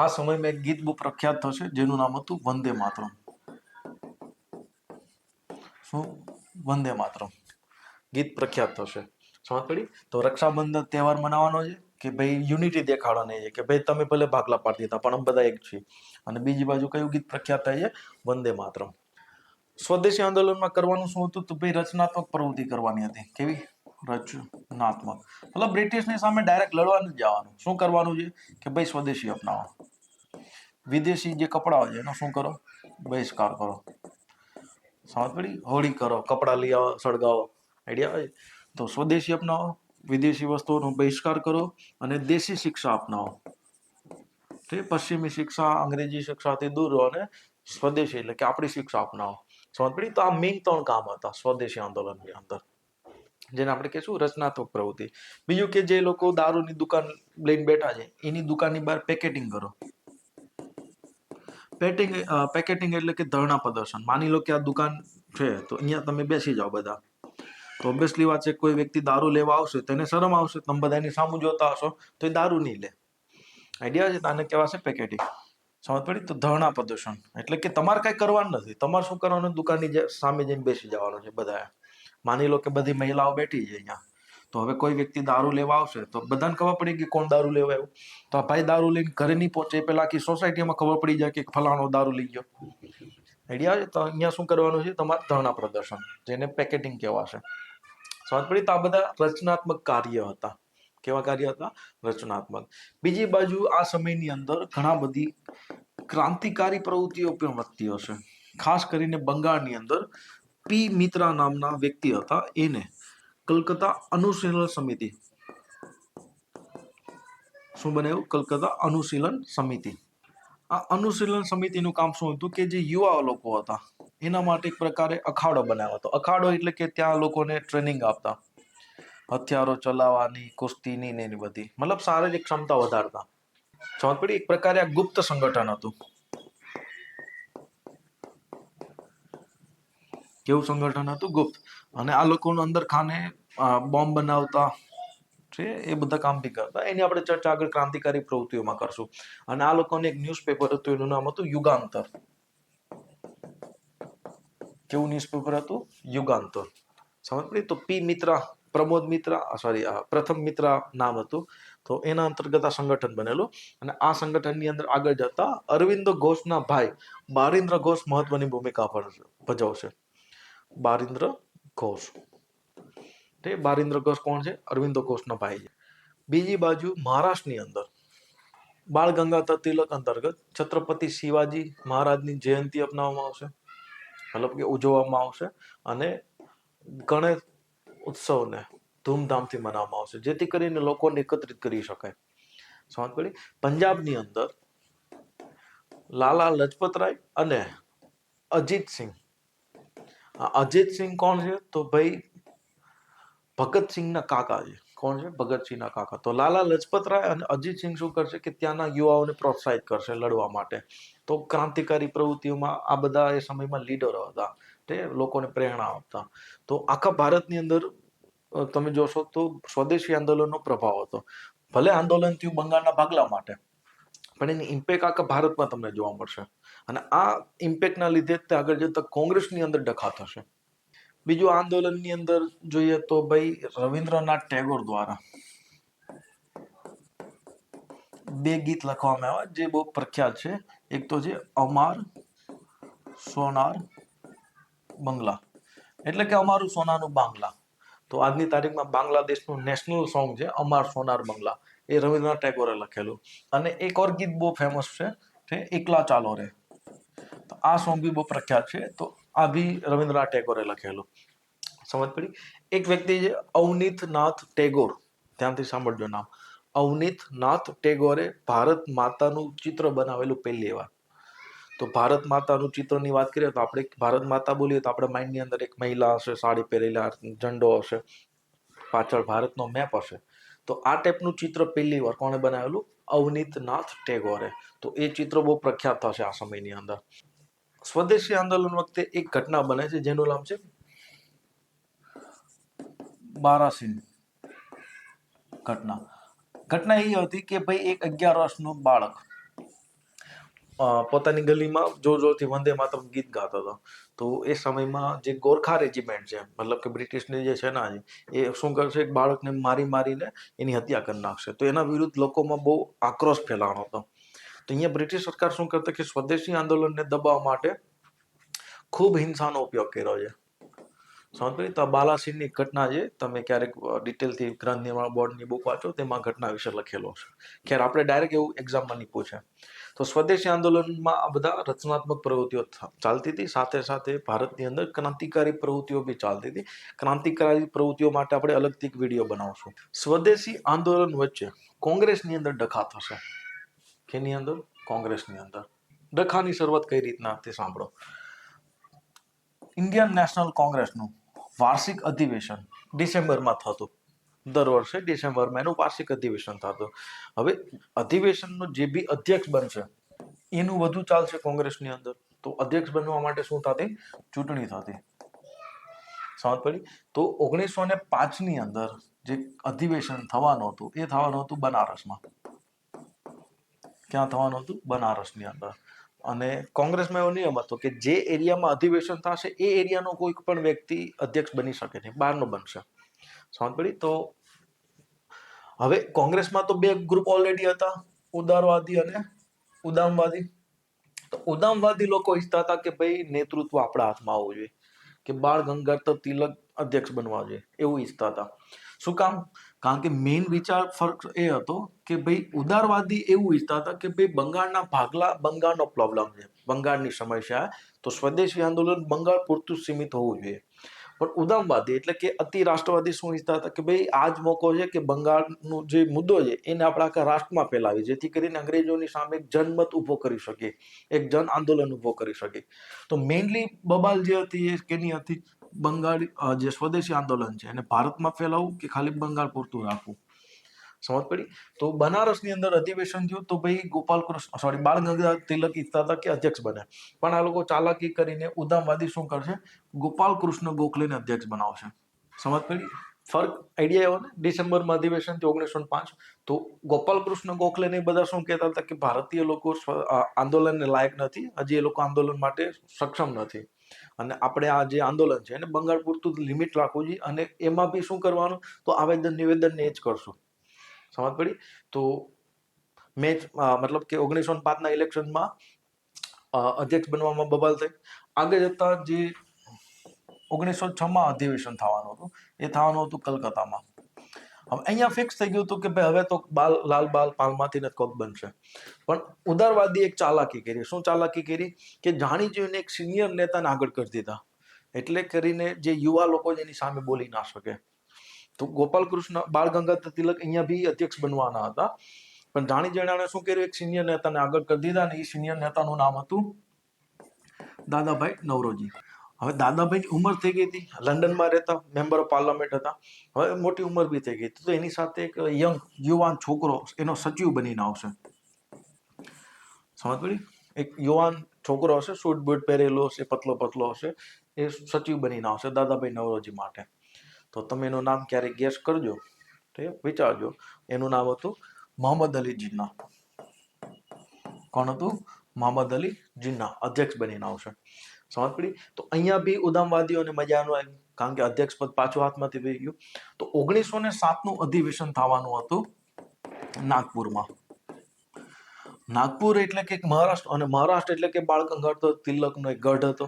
આ સમયમાં એક ગીત બહુ પ્રખ્યાત થશે જેનું નામ હતું વંદે માતરમ. શું? વંદે માતરમ ગીત પ્રખ્યાત થશે. સમજ પડી. તો રક્ષાબંધન તહેવાર મનાવવાનો છે કે ભાઈ યુનિટી દેખાડવાની છે કે ભાઈ તમે ભલે ભાગલા પાડી દીધા પણ અમે બધા એક છીએ. અને બીજી બાજુ કયું ગીત પ્રખ્યાત થાય છે? વંદે માતરમ. સ્વદેશી આંદોલનમાં કરવાનું શું હતું? તો ભાઈ રચનાત્મક પ્રવૃત્તિ કરવાની હતી. કેવી? રચનાત્મક. મતલબ બ્રિટિશની સામે ડાયરેક્ટ લડવા નથી જવાનું. શું કરવાનું છે કે ભાઈ સ્વદેશી અપનાવો. વિદેશી જે કપડાઓ છે એનો શું કરો? બહિષ્કાર કરો. સમજ પડી. હોળી કરો, કપડા લઈ આવો, સળગાવો. આઈડિયા આવે? તો સ્વદેશી અપનાવો, વિદેશી વસ્તુઓનો બહિષ્કાર કરો અને દેશી શિક્ષા અપનાવો. તે પશ્ચિમી શિક્ષા, અંગ્રેજી શિક્ષાથી દૂર રહો અને સ્વદેશી એટલે કે આપણી શિક્ષા અપનાવો. સમજ પડી. તો આ મેઇન 3 કામ હતા સ્વદેશી આંદોલનની અંદર, જેને આપણે કહીશું રચનાત્મક પ્રવૃત્તિ. બીજું કે જે લોકો દારૂની દુકાન લઈને બેઠા છે એની દુકાનની બહાર પેકેટિંગ કરો. પેકેટિંગ એટલે કે ધરણા પ્રદર્શન. માની લો કે આ દુકાન છે તો અહીંયા તમે બેસી જાઓ બધા. તો ઓબ્વિયસલી વાત છે કોઈ વ્યક્તિ દારૂ લેવા આવશે તો એને શરમ આવશે. તમે બધા એની સામું જોતા હશો તો એ દારૂ નહીં લે. આઈડિયા છે? આને કહેવાશે પેકેટિંગ. સમજ પડી. તો ધરણા પ્રદર્શન એટલે કે તમારે કઈ કરવાનું નથી. તમારે શું કરવાનું? દુકાનની સામે જઈને બેસી જવાનું છે બધાએ. માની લો કે બધી મહિલાઓ બેઠી છે અહીંયા, તો હવે કોઈ વ્યક્તિ દારૂ લેવા આવશે તો બધાને ખબર પડી કે કોણ દારૂ લેવા આવ્યું. તો આ ભાઈ દારૂ લઈને ઘરે નહીં પહોંચે પેલા આખી સોસાયટીમાં ખબર પડી જાય કે ફલાણો દારૂ લઈ ગયો. આઈડિયા છે? તો અહીંયા શું કરવાનું છે? તમારે ધરણા પ્રદર્શન, જેને પેકેટિંગ કહેવાશે. સમજ પડી. તો આ બધા રચનાત્મક કાર્ય હતા. કેવા કાર્ય હતા? રચનાત્મક. બીજી બાજુ આ સમયની અંદર ઘણા બધી ક્રાંતિકારી પ્રવૃત્તિઓ પણ વધતી હશે. ખાસ કરીને બંગાળની અંદર પી મિત્રા નામના વ્યક્તિ હતા. એને કલકત્તા અનુશીલન સમિતિ શું બનાવ્યું? કલકત્તા અનુશીલન સમિતિ. આ અનુશીલન સમિતિનું કામ શું હતું? કે જે યુવા લોકો હતા એના માટે એક પ્રકારે અખાડો બનાવ્યો હતો. અખાડો એટલે કે ત્યાં લોકોને ટ્રેનિંગ આપતા, હથિયારો ચલાવવાની, કુસ્તીની ને એની બધી, મતલબ શારીરિક ક્ષમતા વધારતા. સમજ પડી. એક પ્રકારે આ ગુપ્ત સંગઠન હતું. કેવું સંગઠન હતું? ગુપ્ત. અને આ લોકોનું અંદર ખાને બોમ્બ બનાવતા છે એ બધા કામ બી કરતા. એની આપણે ચર્ચા આગળ ક્રાંતિકારી પ્રવૃત્તિઓમાં કરશું. અને આ લોકોને એક ન્યૂઝપેપર હતું, એનું નામ હતું યુગાંતર. કેવું ન્યૂઝપેપર હતું? યુગાંતર. સમજ પડી. તો પી મિત્રા, પ્રમોદ મિત્રા, પ્રથમ મિત્રા નામ હતું. તો એના અંતર્ગત આ સંગઠન બનેલું. અને આ સંગઠનની અંદર આગળ જતા અરવિંદ ઘોષના ભાઈ બારિન્દ્ર ઘોષ મહત્વની ભૂમિકા ભજવશે. બારિન્દ્ર ઘોષ. બારિન્દ્ર ઘોષ કોણ છે? અરવિંદ ઘોષના ભાઈ છે. બીજી બાજુ મહારાષ્ટ્રની અંદર બાળ ગંગાધર તિલક અંતર્ગત છત્રપતિ શિવાજી મહારાજની જયંતિ અપનાવવામાં આવશે, મતલબ કે ઉજવવામાં આવશે. અને ગણેશ ઉત્સવને ધૂમધામથી મનાવવામાં આવશે, જેથી કરીને લોકોને એકત્રિત કરી શકાય. સમજ પડી. પંજાબની અંદર લાલા લજપતરાય અને અજીતસિંહ. અજીતસિંહ કોણ છે? તો ભાઈ ભગતસિંહના કાકા છે. કોણ છે? ભગતસિંહના કાકા. તો લાલા લજપતરાય અને અજીતસિંહ શું કરશે કે ત્યાંના યુવાઓને પ્રોત્સાહિત કરશે લડવા માટે. તો ક્રાંતિકારી પ્રવૃત્તિઓમાં આ બધા એ સમયમાં લીડરો હતા, તે લોકોને પ્રેરણા આપતા. તો આખા ભારતની અંદર તમે જોશો તો સ્વદેશી આંદોલનનો પ્રભાવ હતો. ભલે આંદોલન થયું બંગાળના ભાગલા માટે, પણ એની ઇમ્પેક્ટ આખા ભારતમાં તમને જોવા મળશે. અને આ ઇમ્પેક્ટના લીધે જ આગળ જતા કોંગ્રેસની અંદર ડખા થશે. બીજું આંદોલનની અંદર જોઈએ તો ભાઈ રવિન્દ્રનાથ ટેગોર દ્વારા 2 ગીત લખવામાં આવ્યા જે બહુ પ્રખ્યાત છે. એક તો છે અમાર સોનાર બંગલા, એટલે કે અમારું સોનાનું બાંગ્લા. તો આજની તારીખમાં બાંગ્લાદેશનું નેશનલ સોંગ છે અમાર સોનાર બંગલા. એ રવિન્દ્રનાથ ટેગોરે લખેલું. અને એક ઓર ગીત બહુ ફેમસ છે, તે એકલા ચાલો રે. તો આ સોંગ બી બહુ પ્રખ્યાત છે. તો આ બી રવિન્દ્રનાથ ટેગોરે લખેલું. સમજ પડી. એક વ્યક્તિ છે અવનીતનાથ ટેગોર, ધ્યાનથી સાંભળજો નામ. અવનીતનાથ ટેગોરે ભારત માતાનું ચિત્ર બનાવેલું પહેલી વાર. તો ભારત માતાનું ચિત્રની વાત કરીએ તો આપણે ભારત માતા બોલીએ તો આપણે માઇન્ડની અંદર એક મહિલા હશે, સાડી પહેરેલા, ઝંડો હશે, પાછળ ભારતનો મેપ હશે. તો આ ટાઈપનું ચિત્ર પહેલી વાર કોણે બનાવેલું? અવનીતનાથ ટેગોરે. તો એ ચિત્ર બહુ પ્રખ્યાત થશે આ સમયની અંદર. સ્વદેશી આંદોલન વખતે એક ઘટના બને છે જેનું નામ છે બારાસિંગ ઘટના. ઘટના એ હતી કે ભાઈ એક 11 વર્ષનું બાળક પોતાની ગલીમાં જોર જોરથી વંદે માતરમ ગીત ગાતો હતો. તો એ સમયમાં જે ગોરખા રેજિમેન્ટ છે, મતલબ કે બ્રિટિશની જે સેના છે, એ શું કરશે, એક બાળકને મારીને એની હત્યા કરી નાખશે. તો એના વિરુદ્ધ લોકોમાં બહુ આક્રોશ ફેલાવાનો હતો. તો અહીંયા બ્રિટિશ સરકાર શું કરતા કે સ્વદેશી આંદોલનને દબાવવા માટે ખૂબ હિંસાનો ઉપયોગ કર્યો છે. સમજ પડી? તો બાલાસિનની ઘટના છે, તમે ક્યારેક ડિટેલથી ગ્રંથ નિર્માણ બોર્ડની બુક વાંચો, તેમાં ઘટના વિશે લખેલો છે. ખેર, આપણે ડાયરેક્ટ એવું એક્ઝામમાં નહીં પૂછે. તો સ્વદેશી આંદોલનમાં આ બધા રચનાત્મક પ્રવૃત્તિઓ ચાલતી હતી. સાથે સાથે ભારતની અંદર ક્રાંતિકારી પ્રવૃત્તિઓ બી ચાલતી હતી. ક્રાંતિકારી પ્રવૃત્તિઓ માટે આપણે અલગથી એક વિડીયો બનાવશું. સ્વદેશી આંદોલન વચ્ચે કોંગ્રેસની અંદર ડખા થશે. કેની અંદર? કોંગ્રેસની અંદર. ડખાની શરૂઆત કઈ રીતના તે સાંભળો. ઇન્ડિયન નેશનલ કોંગ્રેસનું વાર્ષિક અધિવેશન ડિસેમ્બરમાં થતું. દર વર્ષે ડિસેમ્બરમાં એનું વાર્ષિક અધિવેશન થતું. હવે અધિવેશનનો જે બી અધ્યક્ષ બનશે એનું વધુ ચાલશે કોંગ્રેસની અંદર. તો અધ્યક્ષ બનવા માટે શું થતી? ચૂંટણી થતી. સમજ પડી? તો 1905ની અંદર જે અધિવેશન થવાનું હતું એ થવાનું હતું બનારસમાં. ક્યાં થવાનું હતું? બનારસની અંદર. અને કોંગ્રેસમાં એવો નિયમ હતો કે જે એરિયામાં અધિવેશન થશે એ એરિયાનો કોઈ પણ વ્યક્તિ અધ્યક્ષ બની શકે નહીં, બહારનો બનશે. સમજ પડી? તો હવે કોંગ્રેસમાં તો બે ગ્રુપ ઓલરેડી હતા, ઉદારવાદી અને ઉદામવાદી. તો ઉદામવાદી લોકો ઈચ્છતા હતા કે ભાઈ નેતૃત્વ આપણા હાથમાં આવવું જોઈએ, કે બાળ ગંગાધર તિલક અધ્યક્ષ બનવા જોઈએ, એવું ઈચ્છતા હતા. શું કામ? કારણ કે મેઇન વિચાર ફરક એ હતો કે ભાઈ ઉદારવાદી એવું ઈચ્છતા હતા કે ભાઈ બંગાળના ભાગલા બંગાળનો પ્રોબ્લેમ છે, બંગાળની સમસ્યા, તો સ્વદેશી આંદોલન બંગાળ પૂરતું સીમિત હોવું જોઈએ. પણ ઉદામવાદી એટલે કે અતિ રાષ્ટ્રવાદી શું ઈચ્છતા હતા કે ભાઈ આ જ મોકો છે કે બંગાળનો જે મુદ્દો છે એને આપણે આખા રાષ્ટ્રમાં ફેલાવી, જેથી કરીને અંગ્રેજોની સામે એક જનમત ઉભો કરી શકીએ, એક જન આંદોલન ઉભો કરી શકીએ. તો મેઇનલી બબાલ જે હતી એ કેની હતી? બંગાળી જે સ્વદેશી આંદોલન છે એને ભારતમાં ફેલાવવું કે ખાલી બંગાળ પૂરતું રાખવું. સમજ પડી? તો બનારસની અંદર અધિવેશન થયું. તો ભાઈ બાળ ગંગાધર તિલક ઈચ્છતા હતા કે અધ્યક્ષ બને, પણ આ લોકો ચાલાકી કરીને ઉદામવાદી શું કરશે? ગોપાલ કૃષ્ણ ગોખલેને અધ્યક્ષ બનાવશે. સમજ પડી? ફર્ક આઈડિયા આવ્યો ને? ડિસેમ્બરમાં અધિવેશન થયું 1905. તો ગોપાલ કૃષ્ણ ગોખલે ને બધા શું કહેતા હતા કે ભારતીય લોકો આંદોલનને લાયક નથી, હજી એ લોકો આંદોલન માટે સક્ષમ નથી, અને આપણે આ જે આંદોલન છે એને બંગાળ પૂરતું લિમિટ રાખવું જોઈએ, અને એમાં બી શું કરવાનું? તો આવેદન નિવેદન ને જ કરશું. સમજ પડી? તો મતલબ કે 1905ના ઇલેક્શનમાં અધ્યક્ષ બનવામાં બબાલ થઈ. આગળ જતા જે 1906માં અધિવેશન થવાનું હતું એ થવાનું હતું કલકત્તામાં. હવે અહીંયા ફિક્સ થઈ ગયું હતું કે ભાઈ હવે તો લાલબાલ પાલમાંથી જ કોક બનશે. પણ ઉદારવાદી એક ચાલાકી કરી. શું ચાલાકી કરી? કે જાણી જોઈને એક સિનિયર નેતાને આગળ કરી દીધા, એટલે કરીને જે યુવા લોકો એની સામે બોલી ના શકે. તો ગોપાલ કૃષ્ણ બાળ ગંગાધર તિલક અહીંયા બી અધ્યક્ષ બનવાના હતા, પણ જાણી જોઈને શું કર્યું? એક સિનિયર નેતાને આગળ કરી દીધા, અને એ સિનિયર નેતાનું નામ હતું દાદાભાઈ નવરોજી. હવે દાદાભાઈની ઉંમર થઈ ગઈ હતી, લંડનમાં રહેતા, મેમ્બર ઓફ પાર્લામેન્ટ હતા, હવે મોટી ઉંમર બી થઈ ગઈ હતી. તો એની સાથે એક યુવાન છોકરો એનો સચિવ બનીને આવશે. સમજ પડી? એક યુવાન છોકરો હશે, સૂટ બૂટ પહેરેલો હશે, પતલો પતલો હશે, એ સચિવ બનીને આવશે દાદાભાઈ નવરોજી માટે. તો તમે એનું નામ ક્યારેક ગેસ કરજો, વિચારજો. એનું નામ હતું મોહમ્મદ અલી જીન્ના. કોણ હતું? મોહમ્મદ અલી જીન્ના અધ્યક્ષ બનીને આવશે. સમજ પડી? તો અહીંયા બી ઉદામવાદીઓને મજા ન આવી, કારણ કે અધ્યક્ષ પદ પાછું હાથમાંથી વહી ગયું. તો 1907નું અધિવેશન થવાનું હતું નાગપુરમાં. નાગપુર એટલે કે મહારાષ્ટ્ર, અને મહારાષ્ટ્ર એટલે કે બાળ ગંગાધર તિલકનો એક ગઢ હતો.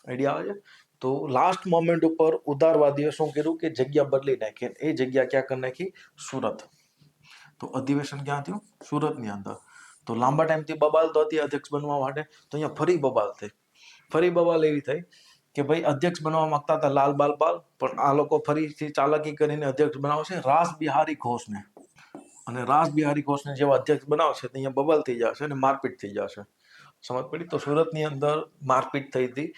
આઈડિયા આવે છે? તો લાસ્ટ મોમેન્ટ ઉપર ઉદારવાદીઓ શું કર્યું કે જગ્યા બદલી નાખી. એ જગ્યા ક્યાં કરી નાખી? સુરત. તો અધિવેશન ક્યાં થયું? સુરતની અંદર. તો લાંબા ટાઈમથી બબાલ તો હતી અધ્યક્ષ બનવા માટે, તો અહીંયા ફરી બબાલ થઈ. ફરી બબાલ એવી થઈ કે ભાઈ અધ્યક્ષ બનવા માંગતા હતા લાલબાલ પાલ, પણ આ લોકો ફરીથી ચાલાકી કરીને અધ્યક્ષ બનાવશે રાસ બિહારી ઘોષને. અને રાસ બિહારી ઘોષને જેવા અધ્યક્ષ બનાવશે તો અહીંયા બબાલ થઈ જશે અને મારપીટ થઈ જશે. સમજ પડી? તો સુરતની અંદર મારપીટ થઈ હતી.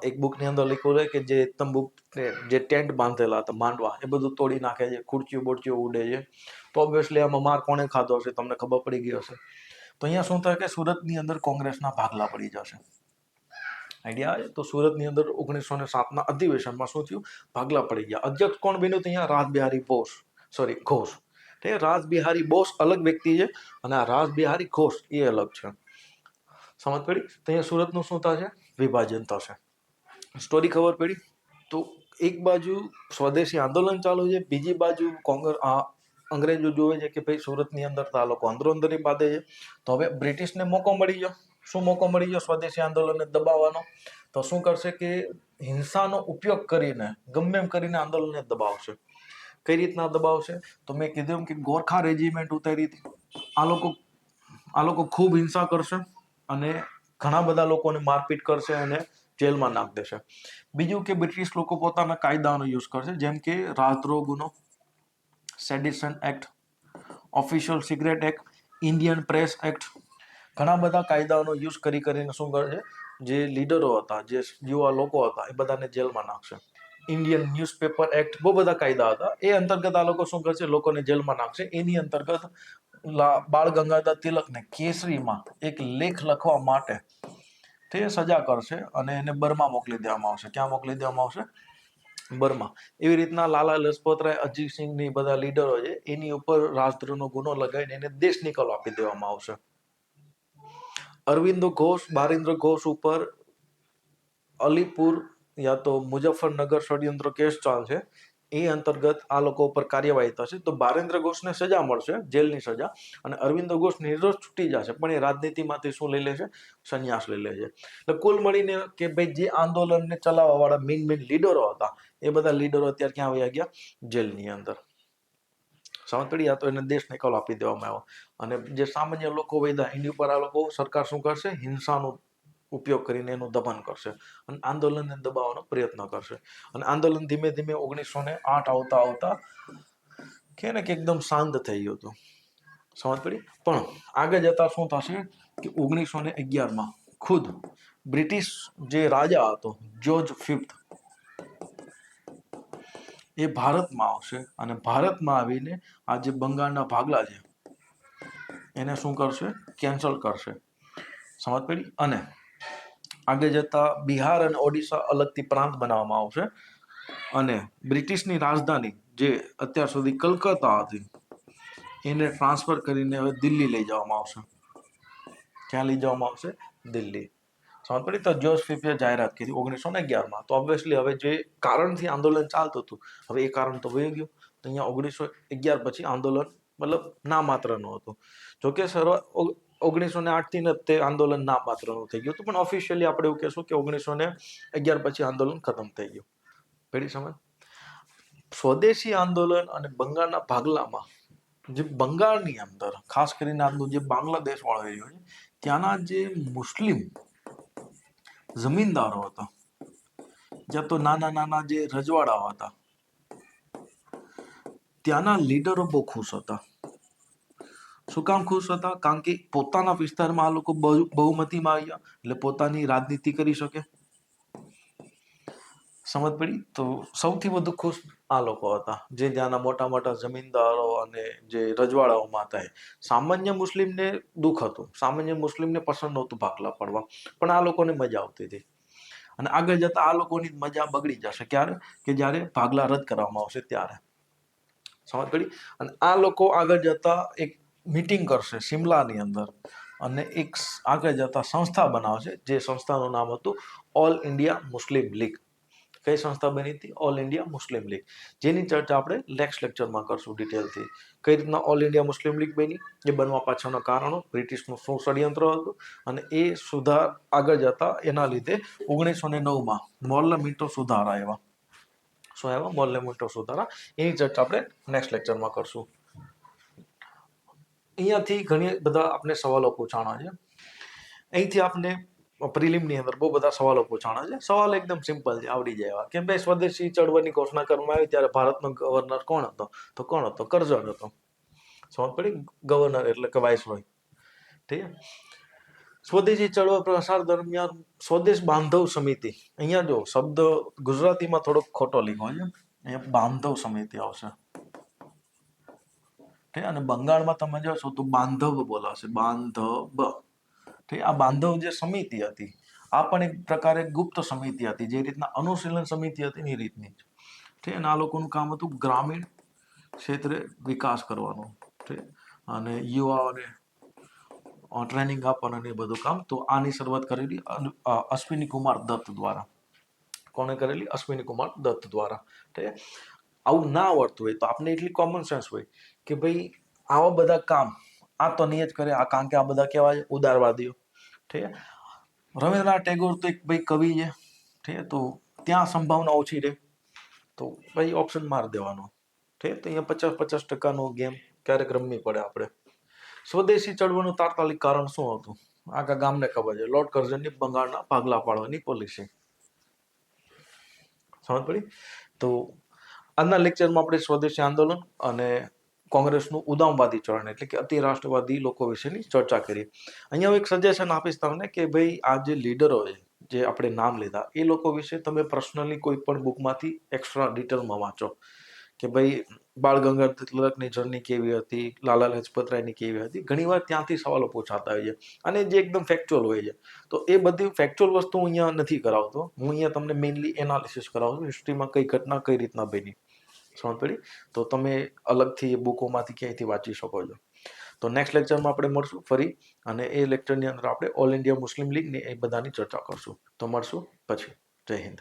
એક બુકની અંદર લખ્યું છે કે જે તંબુ, જે ટેન્ટ બાંધેલા હતા, માંડવા, એ બધું તોડી નાખે છે, ખુરચીઓ બોરચીઓ ઉડે છે. તો ઓબ્વિયસલી આમાં માર કોણે ખાધો હશે તમને ખબર પડી ગઈ હશે. તો અહીંયા શું થાય કે સુરતની અંદર કોંગ્રેસના ભાગલા પડી જશે. આઈડિયા આવે? તો સુરતની અંદર 1907ના અધિવેશનમાં શું થયું? ભાગલા પડી ગયા. અધ્યક્ષ કોણ બન્યું? અહીંયા રાસ બિહારી ઘોષ. ઠીક છે, રાસબિહારી બોસ અલગ વ્યક્તિ છે અને આ રાસબિહારી ઘોષ એ અલગ છે. સમજ પડી? તો અહીંયા સુરતનું શું થશે? વિભાજન થશે. સ્ટોરી ખબર પડી? તો એક બાજુ સ્વદેશી આંદોલન ચાલુ છે, બીજી બાજુ અંગ્રેજો જોવે છે કે ભાઈ સુરતની અંદર તો આ લોકો અંદરો અંદરી બાંધે છે. તો હવે બ્રિટિશને મોકો મળી ગયો. શું મોકો મળી ગયો? સ્વદેશી આંદોલનને દબાવવાનો. તો શું કરશે કે હિંસાનો ઉપયોગ કરીને ગમે એમ કરીને આંદોલનને દબાવશે. કઈ રીતના દબાવશે? તો મેં કીધું એમ કે ગોરખા રેજિમેન્ટ ઉતારી હતી. આ લોકો ખૂબ હિંસા કરશે અને ઘણા બધા લોકોને મારપીટ કરશે અને જેલમાં નાખ દેશે. બીજું કે બ્રિટિશ લોકો પોતાના કાયદાનો યુઝ કરશે, જેમ કે રાજદ્રોહ ગુનો, sedition act, official secret act, Indian press act, ઘણા બધા કાયદાઓનો યુઝ કરીને શું કરશે? જે લીડરો હતા, જે યુવા લોકો હતા, એ બધાને જેલમાં નાખશે. ઇન્ડિયન ન્યૂઝપેપર એક્ટ, બહુ બધા કાયદા હતા. એ અંતર્ગત આ લોકો શું કરશે? લોકોને જેલમાં નાખશે. એની અંતર્ગત બાળ ગંગાધર તિલકને કેસરીમાં એક લેખ લખવા માટે તે સજા કરશે અને એને બર્મા મોકલી દેવામાં આવશે. ક્યાં મોકલી દેવામાં આવશે? બર્મા. એવી રીતના લાલા લજપત રાય, અજીત સિંહ ની બધા લીડરો છે, એની ઉપર રાજદ્રોહનો ગુનો લગાવીને એને દેશ નિકાલ આપી દેવામાં આવશે. અરવિંદો ઘોષ, બારિન્દ્ર ઘોષ ઉપર અલીપુર યા તો મુઝફ્ફરનગર ષડયંત્ર કેસ ચાલશે. એ અંતર્ગત આ લોકો ઉપર કાર્યવાહી થશે. તો બારિન્દ્ર ઘોષને સજા મળશે, જેલની સજા, અને અરવિંદો ઘોષ નિર્દોષ છૂટી જશે. પણ એ રાજનીતિમાંથી શું લઈ લેશે? સંન્યાસ લઈ લેશે. એટલે કુલ મળીને કે ભાઈ જે આંદોલનને ચલાવવા વાળા મેઇન લીડરો હતા, એ બધા લીડરો અત્યારે ક્યાં વયા ગયા? જેલની અંદર. સમજ પડી? આ તો એને દેશ નિકાલ આપી દેવામાં આવ્યો. અને જે સામાન્ય લોકો વૈદા એની ઉપર આ લોકો સરકાર શું કરશે? હિંસાનો ઉપયોગ કરીને એનું દમન કરશે અને આંદોલનને દબાવવાનો પ્રયત્ન કરશે. અને આંદોલન ધીમે ધીમે 1908 આવતા કે ને કે એકદમ શાંત થઈ ગયું હતું. સમજ પડી? પણ આગળ જતા શું થશે કે 1911 ખુદ બ્રિટિશ જે રાજા હતો જ્યોર્જ ફિફ્થ, એ ભારતમાં આવશે અને ભારતમાં આવીને આ જે બંગાળના ભાગલા છે એને શું કરશે? કેન્સલ કરશે. સમજ પડી? અને આગળ જતા બિહાર અને ઓડિશા અલગથી પ્રાંત બનાવવામાં આવશે અને બ્રિટિશની રાજધાની જે અત્યાર સુધી કલકત્તા હતી એને ટ્રાન્સફર કરીને હવે દિલ્હી લઈ જવામાં આવશે. ક્યાં લઈ જવામાં આવશે? દિલ્હી. સમજ પડી? તો જ્યોર્જ ફિફ્થે જાહેરાત કરી 1911. તો ઓબ્વિયસલી હવે જે કારણથી આંદોલન ચાલતું હતું, હવે એ કારણ તો વહી ગયું. તો અહીંયા 1911 પછી આંદોલન મતલબ ના માત્રનું હતું. જોકે 1908 થી તે આંદોલન ના પાત્રનું થઈ ગયું હતું, પણ ઓફિશિયલી આપણે એવું કહેશું કે 1911 પછી આંદોલન ખતમ થઈ ગયું. પડી સમજ? સ્વદેશી આંદોલન અને બંગાળના ભાગલામાં, જે બંગાળની અંદર ખાસ કરીને આજનું જે બાંગ્લાદેશ વાળો એરિયો છે, ત્યાંના જે મુસ્લિમ જમીનદારો હતા, જ્યાં તો નાના નાના જે રજવાડાઓ હતા, ત્યાંના લીડરો બહુ ખુશ હતા. શું કામ ખુશ હતા? કારણ કે પોતાના વિસ્તારમાં આ લોકો બહુમતીમાં આવ્યા એટલે પોતાની રાજનીતિ કરી શકે. સમજ પડી? તો સૌથી વધુ ખુશ આ લોકો હતા, જે ત્યાંના મોટા મોટા જમીનદારો અને જે રજવાડાઓમાં હતા. સામાન્ય મુસ્લિમને દુઃખ હતું, સામાન્ય મુસ્લિમને પસંદ નહોતું ભાગલા પડવા, પણ આ લોકોને મજા આવતી હતી. અને આગળ જતા આ લોકોની મજા બગડી જશે. ક્યારે? કે જ્યારે ભાગલા રદ કરવામાં આવશે ત્યારે. સમજ પડી? અને આ લોકો આગળ જતા એક મીટિંગ કરશે શિમલાની અંદર અને એક આગળ જતા સંસ્થા બનાવશે, જે સંસ્થાનું નામ હતું ઓલ ઇન્ડિયા મુસ્લિમ લીગ. કઈ સંસ્થા બની હતી? ઓલ ઇન્ડિયા મુસ્લિમ લીગ. જેની ચર્ચા આપણે નેક્સ્ટ લેક્ચરમાં કરશું ડિટેલથી. કઈ રીતના ઓલ ઇન્ડિયા મુસ્લિમ લીગ બની, એ બનવા પાછળના કારણો, બ્રિટિશનું શું ષડયંત્ર હતું, અને એ સુધાર આગળ જતા એના લીધે 1909 મોર્લે મિન્ટો સુધારા આવ્યા. શું આવ્યા? મોર્લે મિન્ટો સુધારા. એની ચર્ચા આપણે નેક્સ્ટ લેક્ચરમાં કરશું. અહીંયાથી ઘણી બધા આપણે સવાલો પૂછાણા છે. અહીંથી આપણે પ્રિલિમની અંદર બહુ બધા સવાલો પૂછાણા છે. સવાલ એકદમ સિમ્પલ છે, આવડી જાય એવા. કેમ ભાઈ સ્વદેશી ચળવળની ઘોષણા કરવામાં આવી ત્યારે ભારતનો ગવર્નર કોણ હતો? તો કોણ હતો? કરઝન હતો. સમજ પડી? ગવર્નર એટલે કે વાઇસરોય. ઠીક છે? સ્વદેશી ચળવળ પ્રસાર દરમિયાન સ્વદેશ બાંધવ સમિતિ, અહીંયા જો શબ્દ ગુજરાતીમાં થોડોક ખોટો લીધો છે, અહીંયા બાંધવ સમિતિ આવશે. અને બંગાળમાં તમે જોશો તો બાંધવ બોલાશે, બાંધવ. આ બાંધવ જે સમિતિ હતી, આ પણ એક પ્રકારે ગુપ્ત સમિતિ હતી, જે રીતના અનુશીલન સમિતિ હતી ને એ રીતની. ઠીક. અને આ લોકોનું કામ હતું ગ્રામીણ ક્ષેત્રે વિકાસ કરવાનો છે અને યુવાઓને ટ્રેનિંગ આપવાનું એ બધું કામ. તો આની શરૂઆત કરેલી અશ્વિની કુમાર દત્ત દ્વારા. કોણે કરેલી? અશ્વિની કુમાર દત્ત દ્વારા. આવું ના આવડતું હોય તો આપણે એટલી કોમન સેન્સ હોય કે ભાઈ આવા બધા કામ આ તો નહીં જ કરે, આ કારણ કે આ બધા કહેવાય ઉદારવાદીઓ. ઠીક છે. રવિન્દ્રનાથ ટેગોર તો એક ભાઈ કવિ છે. ઠીક છે. તો ત્યાં સંભાવના ઓછી રહે તો ભાઈ ઓપ્શન માર દેવાનો. ઠીક છે. તો અહીંયા 50-50% ગેમ ક્યારેક રમવી પડે આપણે. સ્વદેશી ચળવળનું તાત્કાલિક કારણ શું હતું? આખા ગામને ખબર છે. લોર્ડ કર્ઝનની બંગાળના ભાગલા પાડવાની પોલિસી. સમજ પડી? તો આજના લેક્ચરમાં આપણે સ્વદેશી આંદોલન અને કોંગ્રેસનું ઉદામવાદી ચળણ એટલે કે અતિ રાષ્ટ્રવાદી લોકો વિશેની ચર્ચા કરી. અહીંયા હું એક સજેશન આપીશ તમને કે ભાઈ આ જે લીડરો છે જે આપણે નામ લીધા એ લોકો વિશે તમે પર્સનલી કોઈ પણ બુકમાંથી એક્સ્ટ્રા ડિટેલમાં વાંચો કે ભાઈ બાળ ગંગાધર તિલકની જર્ની કેવી હતી, લાલા લજપત રાયની કેવી હતી. ઘણીવાર ત્યાંથી સવાલો પૂછાતા હોય છે અને જે એકદમ ફેક્ચ્યુઅલ હોય છે. તો એ બધી ફેક્ચ્યુઅલ વસ્તુ હું અહીંયા નથી કરાવતો. હું અહીંયા તમને મેઇનલી એનાલિસિસ કરાવું છું, હિસ્ટ્રીમાં કઈ ઘટના કઈ રીતના બની. સમજ પડી? તો તમે અલગથી બુકોમાંથી ક્યાંયથી વાંચી શકો છો. તો નેક્સ્ટ લેક્ચરમાં આપણે મળશું ફરી અને એ લેક્ચરની અંદર આપણે ઓલ ઇન્ડિયા મુસ્લિમ લીગની એ બધાની ચર્ચા કરશું. તો મળશું પછી. જય હિન્દ.